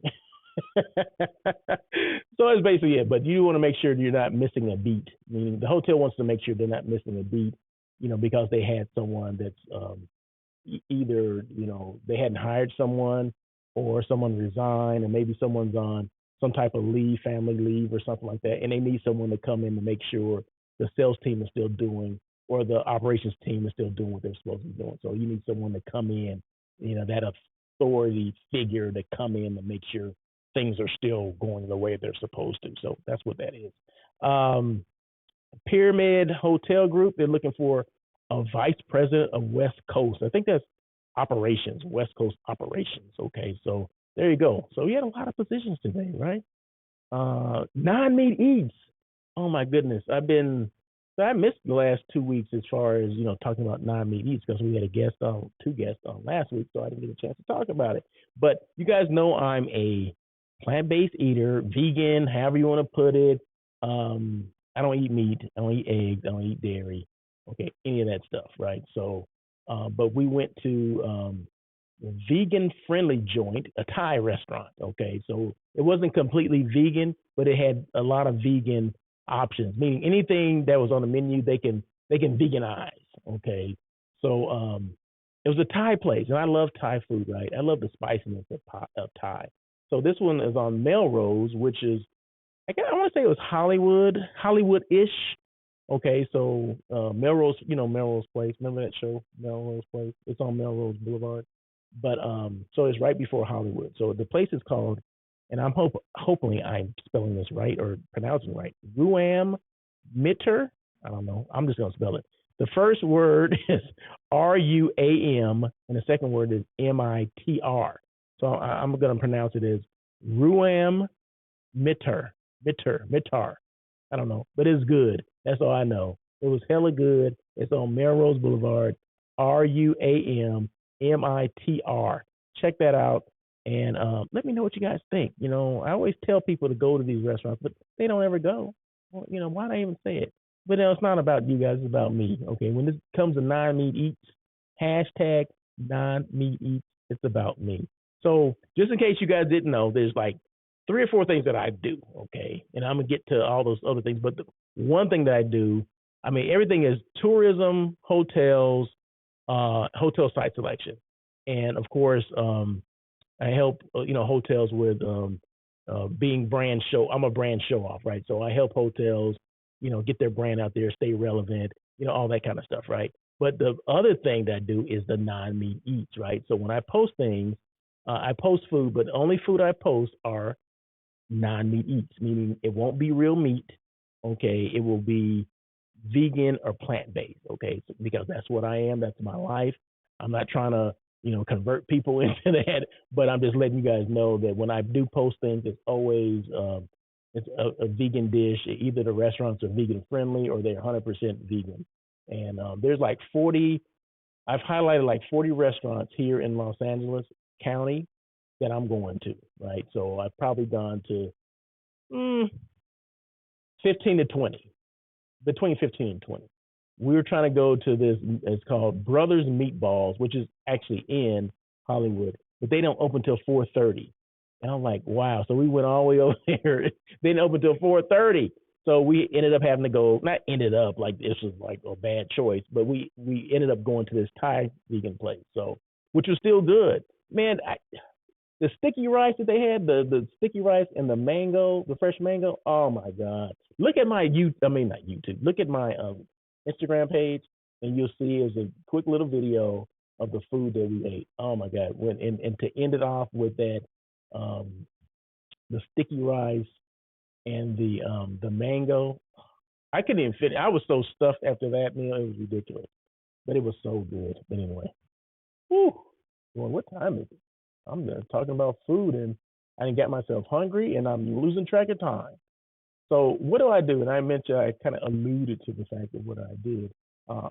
So that's basically it. But you want to make sure you're not missing a beat. Meaning the hotel wants to make sure they're not missing a beat, because they had someone that's either they hadn't hired someone, or someone resigned, or maybe someone's on some type of leave, family leave or something like that, and they need someone to come in to make sure the sales team is still doing, or the operations team is still doing what they're supposed to be doing. So you need someone to come in, that authority figure to come in to make sure things are still going the way they're supposed to. So that's what that is. Pyramid Hotel Group, they're looking for a vice president of West Coast. I think that's operations, West Coast operations. Okay, so there you go. So we had a lot of positions today, right? Non-meat eats. Oh my goodness, I missed the last 2 weeks as far as talking about non-meat eats, because we had two guests on last week, so I didn't get a chance to talk about it. But you guys know I'm a plant-based eater, vegan, however you want to put it. I don't eat meat, I don't eat eggs, I don't eat dairy, okay, any of that stuff, right? So, but we went to a vegan-friendly joint, a Thai restaurant, okay? So it wasn't completely vegan, but it had a lot of vegan options, meaning anything that was on the menu they can veganize, okay? So it was a Thai place, and I love Thai food, right? I love the spiciness of Thai. So this one is on Melrose, which is, I want to say it was Hollywood-ish. Okay, so Melrose, Melrose Place. Remember that show, Melrose Place? It's on Melrose Boulevard. But so it's right before Hollywood. So the place is called, and hopefully I'm spelling this right or pronouncing it right, Ruam Mitter. I don't know. I'm just gonna spell it. The first word is Ruam, and the second word is Mitr. So I'm gonna pronounce it as Ruam Mitter. I don't know, but it's good. That's all I know. It was hella good. It's on Melrose Boulevard, Ruam Mitr. Check that out, and let me know what you guys think. I always tell people to go to these restaurants, but they don't ever go. Well, why do I even say it? But it's not about you guys. It's about me. Okay, when this comes to non-meat eats, hashtag non-meat eats, it's about me. So just in case you guys didn't know, there's like 3 or 4 things that I do, okay? And I'm going to get to all those other things. But the one thing that I do, everything is tourism, hotels, hotel site selection. And of course, I help, hotels with being brand show. I'm a brand show off, right? So I help hotels, get their brand out there, stay relevant, all that kind of stuff, right? But the other thing that I do is the non-meat eats, right? So when I post things, I post food, but the only food I post are non-meat eats, meaning it won't be real meat, okay? It will be vegan or plant-based, okay? So, because that's what I am, that's my life. I'm not trying to, convert people into that, but I'm just letting you guys know that when I do post things, it's always it's a vegan dish. Either the restaurants are vegan friendly or they're 100% vegan. And there's like 40, I've highlighted like 40 restaurants here in Los Angeles County that I'm going to, right? So I've probably gone to 15 to 20, between 15 and 20. We were trying to go to this, it's called Brothers Meatballs, which is actually in Hollywood, but they don't open till 4:30. And I'm like, wow. So we went all the way over there. They didn't open till 4:30. So we ended up having to go, not ended up, like this was like a bad choice, but we ended up going to this Thai vegan place, so, which was still good. Man, the sticky rice that they had, the sticky rice and the mango, the fresh mango. Oh my God! Look at my not YouTube. Look at my Instagram page, and you'll see as a quick little video of the food that we ate. Oh my God! And to end it off with that, the sticky rice and the mango. I couldn't even fit. I was so stuffed after that meal. It was ridiculous, but it was so good. But anyway, whew. Well, what time is it? I'm talking about food, and I didn't get myself hungry, and I'm losing track of time. So what do I do? And I mentioned, I kind of alluded to the fact of what I did.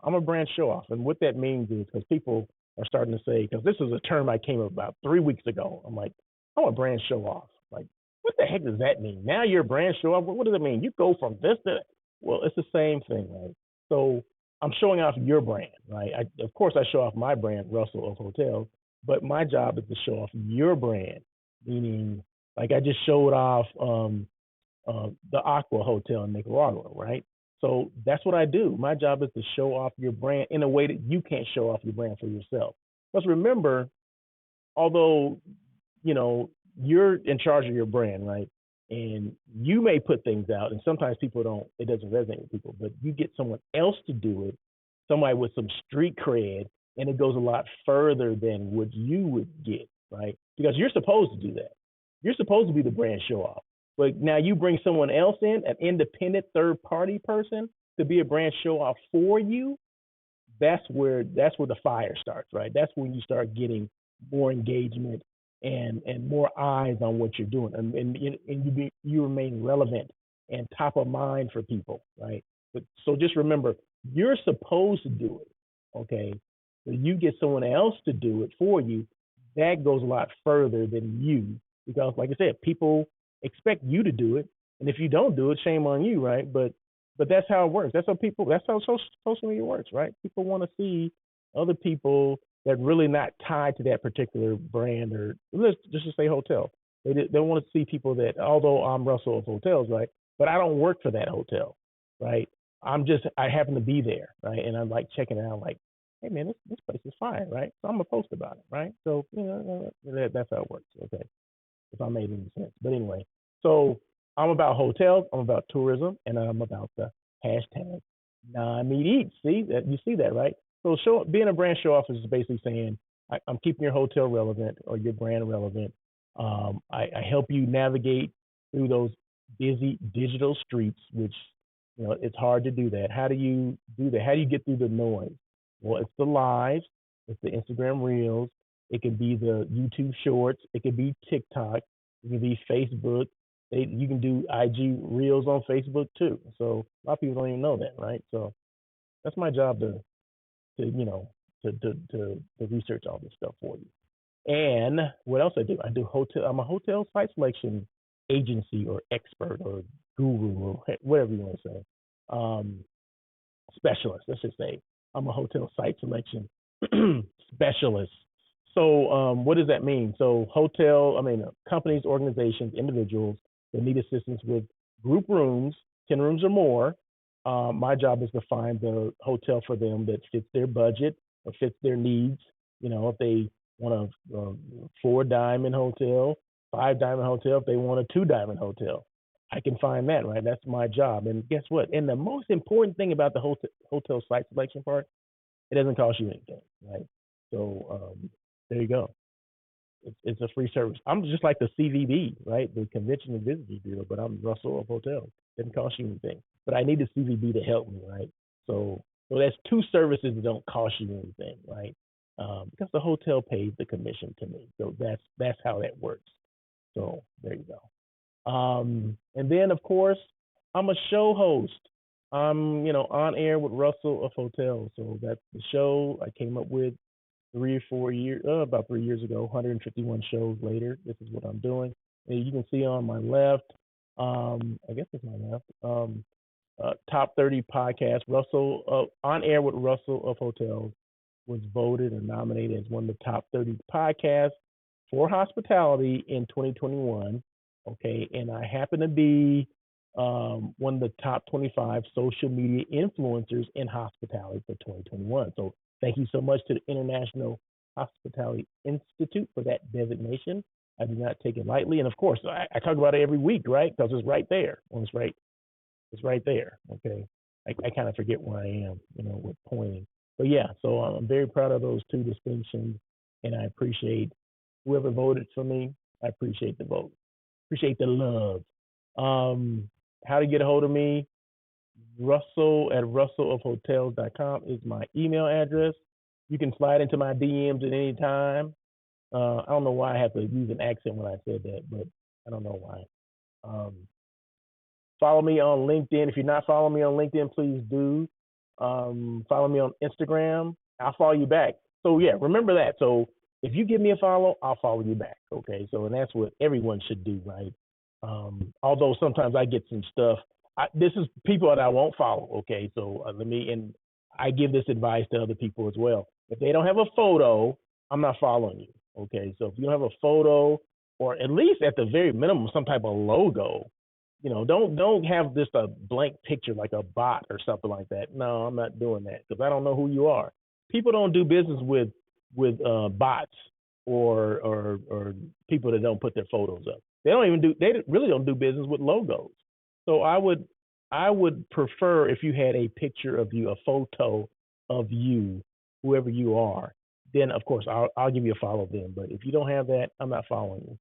I'm a brand show off, and what that means is, because people are starting to say, because this is a term I came up about 3 weeks ago. I'm like, I'm a brand show off. Like, what the heck does that mean? Now you're a brand show off. What does it mean? You go from this to that. Well, it's the same thing, right? So I'm showing off your brand, right? Of course, I show off my brand, Russell of Hotels, but my job is to show off your brand, meaning Like I just showed off the Aqua Hotel in Nicaragua, right? So that's what I do. My job is to show off your brand in a way that you can't show off your brand for yourself. Because remember, although you know you're in charge of your brand, right? And you may put things out, and sometimes people don't. It doesn't resonate with people, but you get someone else to do it, somebody with some street cred, and it goes a lot further than what you would get, right? Because you're supposed to do that. You're supposed to be the brand show off. But now you bring someone else in, an independent third party person, to be a brand show off for you. That's where the fire starts, right? That's when you start getting more engagement and more eyes on what you're doing, and you remain relevant and top of mind for people, right? But so just remember, you're supposed to do it, okay? So you get someone else to do it for you. That goes a lot further than you, because, like I said, people expect you to do it, and if you don't do it, shame on you, right? But that's how it works. That's how social media works, right? People want to see other people that really not tied to that particular brand, or let's just say hotel. They want to see people that, although I'm Russell of Hotels, right? But I don't work for that hotel, right? I happen to be there, right? And I'm like checking it out, like, hey man, this place is fine, right? So I'm gonna post about it, right? So that's how it works, okay? If I made any sense. But anyway, so I'm about hotels, I'm about tourism, and I'm about the hashtag non-meat eats. See that? You see that, right? So being a brand show off is basically saying I'm keeping your hotel relevant or your brand relevant. I help you navigate through those busy digital streets, which it's hard to do that. How do you do that? How do you get through the noise? Well, it's the lives, it's the Instagram reels, it can be the YouTube shorts, it could be TikTok, it can be Facebook. You can do IG reels on Facebook too. So a lot of people don't even know that, right? So that's my job to research all this stuff for you. And what else I do? I'm a hotel site selection agency or expert or guru or whatever you want to say. Um, Specialist, let's just say. I'm a hotel site selection specialist. So what does that mean? So companies, organizations, individuals that need assistance with group rooms, 10 rooms or more. My job is to find the hotel for them that fits their budget or fits their needs. If they want a 4 diamond hotel, 5 diamond hotel, if they want a 2 diamond hotel, I can find that, right? That's my job. And guess what? And the most important thing about the hotel site selection part, it doesn't cost you anything, right? So there you go. It's a free service. I'm just like the CVB, right? The Convention and Visitors Bureau, but I'm Russell of Hotels. It doesn't cost you anything. But I need the CVB to help me, right? So that's 2 services that don't cost you anything, right? Because the hotel pays the commission to me. So that's how that works. So there you go. And then of course, I'm a show host. I'm, on air with Russell of Hotels. So that's the show I came up with 3 or 4 years, about 3 years ago. 151 shows later, this is what I'm doing. And you can see on my left, I guess it's my left, top 30 podcast. Russell on air with Russell of Hotels was voted and nominated as one of the top 30 podcasts for hospitality in 2021. Okay, and I happen to be one of the top 25 social media influencers in hospitality for 2021. So thank you so much to the International Hospitality Institute for that designation. I do not take it lightly, and of course, I talk about it every week, right? Because it's right there. Well, it's right there. Okay, I kind of forget where I am, with pointing. But yeah, so I'm very proud of those 2 distinctions, and I appreciate whoever voted for me. I appreciate the vote. Appreciate the love. How to get a hold of me? Russell at russellofhotels.com is my email address. You can slide into my DMs at any time. I don't know why I have to use an accent when I said that, but I don't know why. Follow me on LinkedIn. If you're not following me on LinkedIn, please do. Follow me on Instagram. I'll follow you back. So yeah, remember that. So if you give me a follow, I'll follow you back. Okay. So, and that's what everyone should do, right? Although sometimes I get some stuff. This is people that I won't follow. Okay. So and I give this advice to other people as well. If they don't have a photo, I'm not following you. Okay. So if you don't have a photo or at least at the very minimum, some type of logo. Don't have just a blank picture like a bot or something like that. No, I'm not doing that because I don't know who you are. People don't do business with bots or people that don't put their photos up. They really don't do business with logos. So I would prefer if you had a picture of you, a photo of you, whoever you are. Then of course I'll give you a follow then. But if you don't have that, I'm not following you.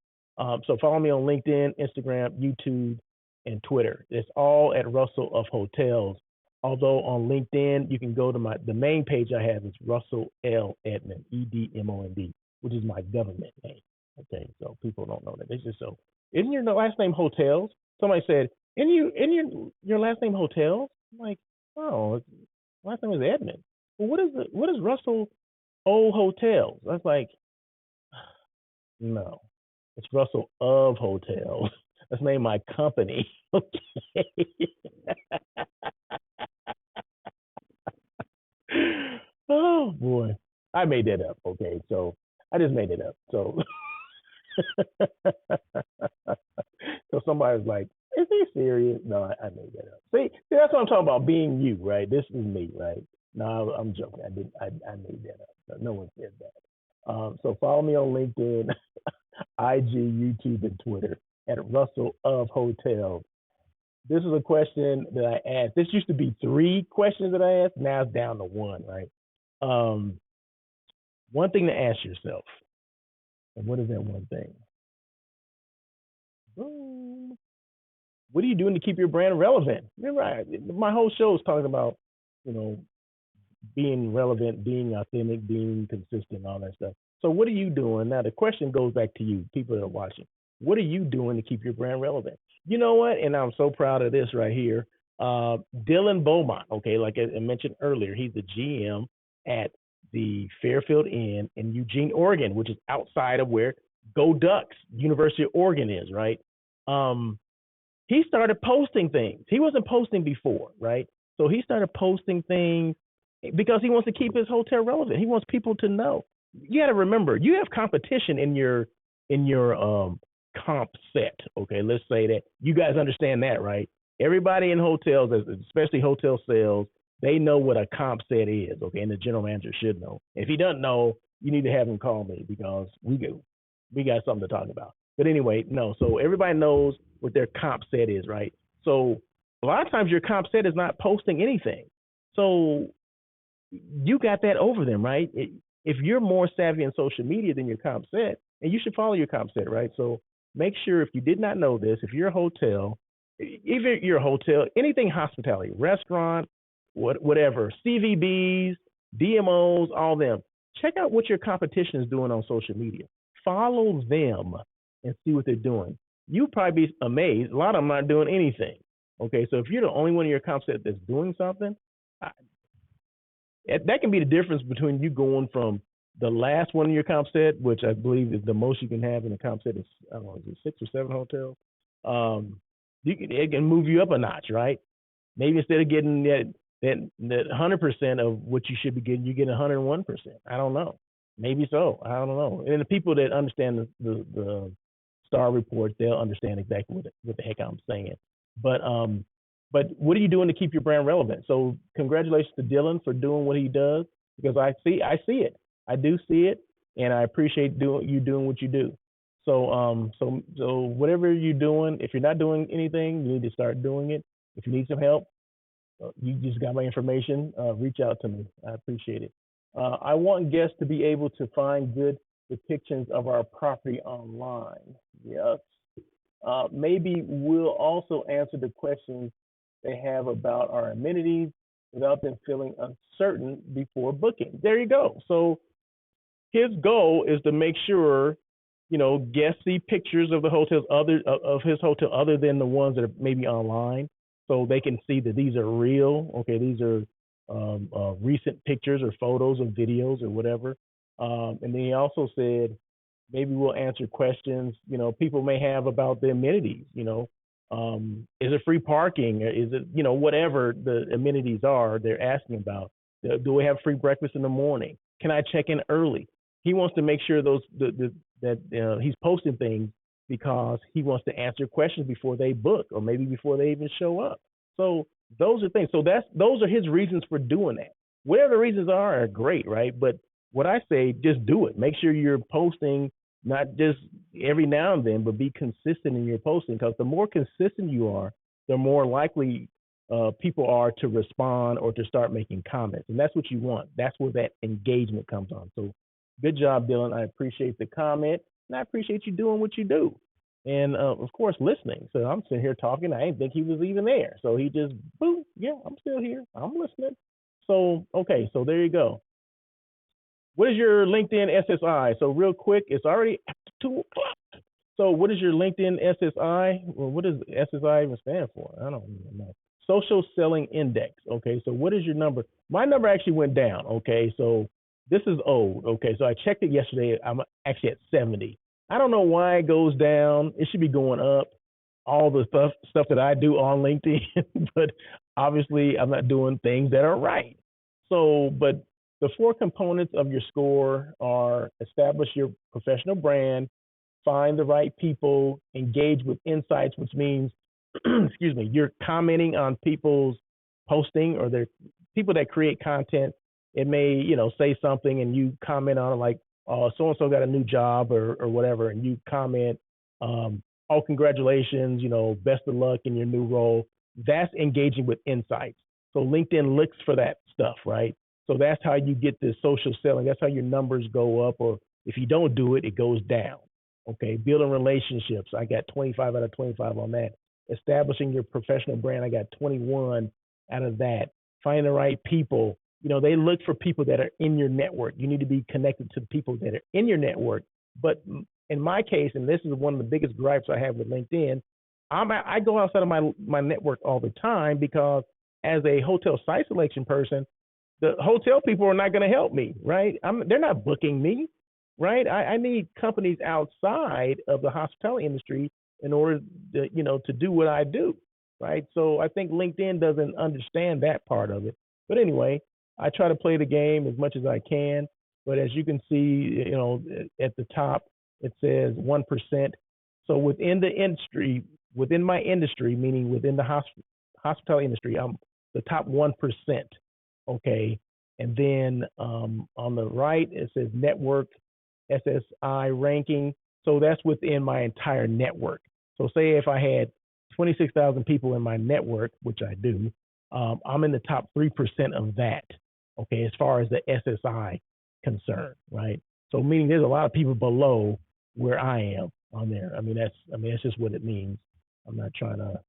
So follow me on LinkedIn, Instagram, YouTube, and Twitter. It's all at Russell of Hotels. Although on LinkedIn, you can go to the main page I have is Russell L. Edmond, Edmond, which is my government name. Okay, so people don't know that. It's just so. Isn't your last name Hotels? Somebody said, "In your last name Hotels?" I'm like, oh, last name is Edmond. Well, what is Russell O Hotels? I was like, no, it's Russell of Hotels. That's the name of my company. Okay. Oh boy, I made that up. Okay, so I just made it up. So, so somebody's like, "Is he serious?" No, I made that up. See, that's what I'm talking about. Being you, right? This is me, right? No, I'm joking. I did. I made that up. No one said that. So follow me on LinkedIn, IG, YouTube, and Twitter at Russell of Hotels. This is a question that I asked. This used to be 3 questions that I asked. Now it's down to 1, right? Um, one thing to ask yourself, and what is that one thing? Boom. What are you doing to keep your brand relevant? Remember, my whole show is talking about, you know, being relevant, being authentic, being consistent, all that stuff. So what are you doing? Now the question goes back to you, people that are watching. What are you doing to keep your brand relevant? You know what? And I'm so proud of this right here. Dylan Beaumont, okay, like I mentioned earlier, he's the GM at the Fairfield Inn in Eugene, Oregon, which is outside of where Go Ducks, University of Oregon is, right? He started posting things. He wasn't posting before, right? So he started posting things because he wants to keep his hotel relevant. He wants people to know. You got to remember, you have competition in your comp set. Okay, let's say that you guys understand that, right? Everybody in hotels, especially hotel sales, they know what a comp set is. Okay, and the general manager should know. If he doesn't know, you need to have him call me because we got something to talk about. But anyway, no. So everybody knows what their comp set is, right? So a lot of times your comp set is not posting anything. So you got that over them, right? If you're more savvy in social media than your comp set, and you should follow your comp set, right? So make sure, if you did not know this, if you're a hotel, even you're a hotel, anything hospitality, restaurant, whatever, CVBs, DMOs, all them, check out what your competition is doing on social media. Follow them and see what they're doing. You'll probably be amazed. A lot of them aren't doing anything. Okay, so if you're the only one in your comp set that's doing something, that can be the difference between you going from the last one in your comp set, which I believe is the most you can have in a comp set is, I don't know, is it 6 or 7 hotels? It can move you up a notch, right? Maybe instead of getting that 100% of what you should be getting, you get 101%. I don't know. Maybe so. I don't know. And the people that understand the star reports, they'll understand exactly what the heck I'm saying. But what are you doing to keep your brand relevant? So congratulations to Dylan for doing what he does, because I see it. I do see it, and I appreciate you doing what you do. So so whatever you're doing, if you're not doing anything, you need to start doing it. If you need some help, you just got my information. Reach out to me. I appreciate it. I want guests to be able to find good depictions of our property online. Yes. Maybe we'll also answer the questions they have about our amenities without them feeling uncertain before booking. There you go. So his goal is to make sure, guests see pictures of the hotels of his hotel other than the ones that are maybe online, so they can see that these are real. Okay, these are recent pictures or photos or videos or whatever. And then he also said maybe we'll answer questions people may have about the amenities. Is it free parking? Is it whatever the amenities are they're asking about? Do we have free breakfast in the morning? Can I check in early? He wants to make sure that he's posting things because he wants to answer questions before they book or maybe before they even show up. So those are things. So those are his reasons for doing that. Whatever the reasons are great, right? But what I say, just do it. Make sure you're posting not just every now and then, but be consistent in your posting, because the more consistent you are, the more likely people are to respond or to start making comments. And that's what you want. That's where that engagement comes on. So good job, Dylan. I appreciate the comment, and I appreciate you doing what you do. And of course, listening. So I'm sitting here talking. I didn't think he was even there. So he just, boom, yeah, I'm still here. I'm listening. So, okay, so there you go. What is your LinkedIn SSI? So real quick, it's already 2 o'clock. So what is your LinkedIn SSI? Well, what does SSI even stand for? I don't even know. Social Selling Index. Okay, so what is your number? My number actually went down. Okay, so this is old. Okay, so I checked it yesterday. I'm actually at 70. I don't know why it goes down. It should be going up. All the stuff that I do on LinkedIn, but obviously I'm not doing things that are right. So, but the 4 components of your score are: establish your professional brand, find the right people, engage with insights, which means, excuse me, you're commenting on people's posting, or they're people that create content. It may, say something and you comment on it, like, so-and-so got a new job or whatever, and you comment, oh, congratulations, best of luck in your new role. That's engaging with insights. So LinkedIn looks for that stuff, right? So that's how you get this social selling. That's how your numbers go up, or if you don't do it, it goes down. Okay, building relationships. I got 25 out of 25 on that. Establishing your professional brand. I got 21 out of that. Finding the right people. They look for people that are in your network. You need to be connected to people that are in your network. But in my case, and this is one of the biggest gripes I have with LinkedIn, I go outside of my network all the time, because as a hotel site selection person, the hotel people are not going to help me, right? They're not booking me, right? I need companies outside of the hospitality industry in order to do what I do, right? So I think LinkedIn doesn't understand that part of it. But anyway, I try to play the game as much as I can. But as you can see, at the top, it says 1%. So within the industry, within my industry, meaning within the hospitality industry, I'm the top 1%. Okay. And then on the right, it says network SSI ranking. So that's within my entire network. So say if I had 26,000 people in my network, which I do, I'm in the top 3% of that. Okay. As far as the SSI concerned, right? So meaning there's a lot of people below where I am on there. That's just what it means. I'm not trying to,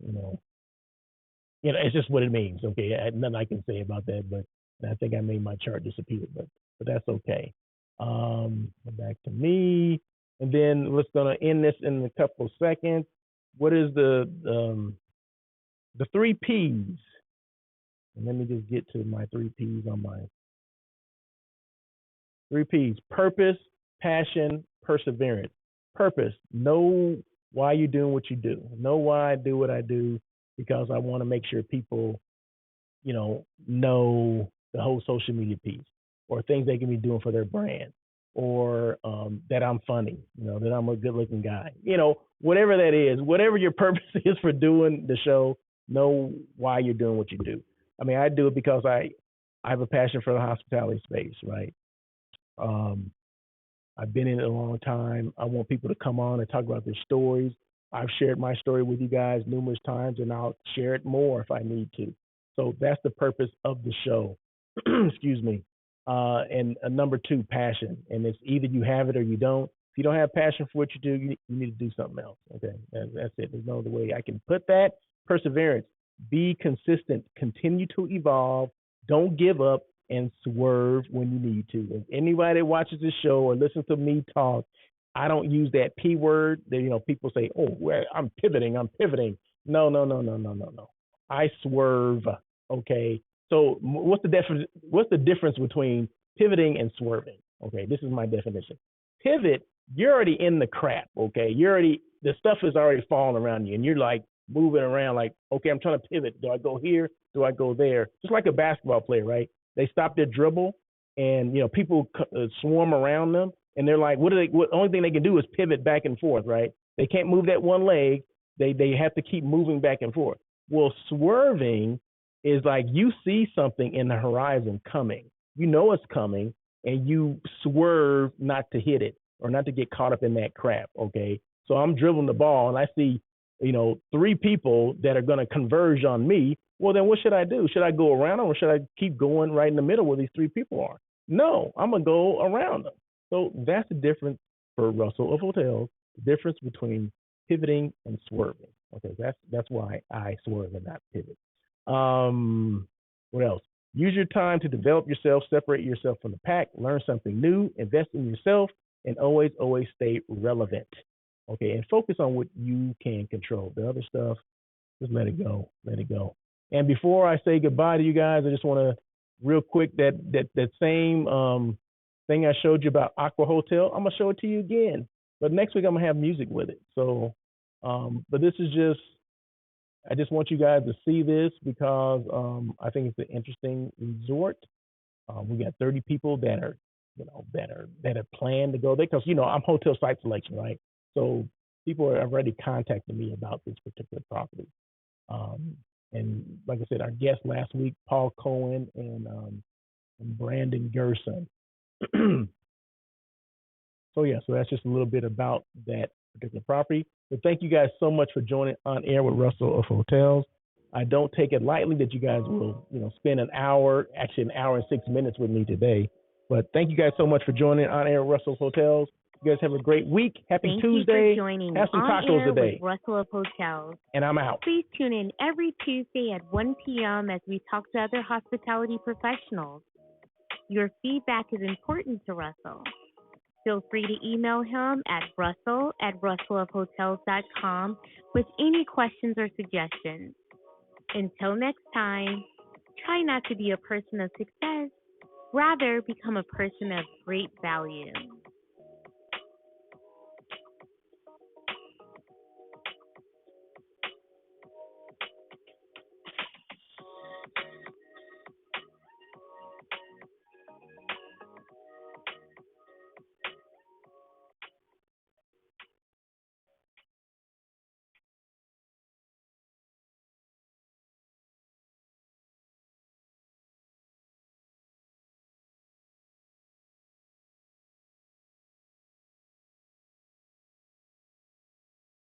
it's just what it means. Okay. Nothing I can say about that, but I think I made my chart disappear, but that's okay. Back to me, and then we're gonna end this in a couple of seconds. What is the 3 P's? And let me just get to my 3 P's on my 3 P's: purpose, passion, perseverance. Purpose: know why you're doing what you do. Know why I do what I do, because I want to make sure people, know the whole social media piece, or things they can be doing for their brand, or that I'm funny, that I'm a good looking guy, whatever that is, whatever your purpose is for doing the show, know why you're doing what you do. I do it because I have a passion for the hospitality space, right? I've been in it a long time. I want people to come on and talk about their stories. I've shared my story with you guys numerous times, and I'll share it more if I need to. So that's the purpose of the show. Excuse me. And number 2, passion. And it's either you have it or you don't. If you don't have passion for what you do, you need to do something else. Okay, that's it. There's no other way I can put that. Perseverance. Be consistent. Continue to evolve. Don't give up, and swerve when you need to. If anybody that watches this show or listens to me talk, I don't use that P word. That people say, "Oh, well, I'm pivoting. No. I swerve. Okay. So what's the difference between pivoting and swerving? Okay, this is my definition. Pivot, you're already in the crap. Okay, the stuff is already falling around you, and you're like moving around. Like, okay, I'm trying to pivot. Do I go here? Do I go there? Just like a basketball player, right? They stop their dribble, and people swarm around them, and they're like, what only thing they can do is pivot back and forth, right? They can't move that one leg. They have to keep moving back and forth. Well, swerving is like you see something in the horizon coming. You know it's coming, and you swerve not to hit it or not to get caught up in that crap. Okay, so I'm dribbling the ball and I see, 3 people that are going to converge on me. Well, then what should I do? Should I go around them or should I keep going right in the middle where these 3 people are? No, I'm gonna go around them. So that's the difference for Russell of Hotels. The difference between pivoting and swerving. Okay, that's why I swerve and not pivot. What else? Use your time to develop yourself, separate yourself from the pack, learn something new, invest in yourself, and always stay relevant. Okay, and focus on what you can control. The other stuff, just let it go. Let it go. And before I say goodbye to you guys, I just want to real quick that same thing I showed you about Aqua Hotel. I'm gonna show it to you again, but next week I'm gonna have music with it. So, but this is just, I just want you guys to see this because I think it's an interesting resort. We got 30 people that are, that have planned to go there because I'm hotel site selection, right? So people are already contacting me about this particular property. And like I said, our guest last week, Paul Cohen and Brandon Gerson. So that's just a little bit about that particular property. But thank you guys so much for joining On Air with Russell of Hotels. I don't take it lightly that you guys will, spend an hour and 6 minutes with me today. But thank you guys so much for joining On Air with Russell of Hotels. You guys have a great week. Happy Tuesday. Thank you for joining Have some On tacos Air today. with Russell of Hotels. And I'm out. Please tune in every Tuesday at 1 p.m. as we talk to other hospitality professionals. Your feedback is important to Russell. Feel free to email him at russell@russellofhotels.com with any questions or suggestions. Until next time, try not to be a person of success. Rather, become a person of great value.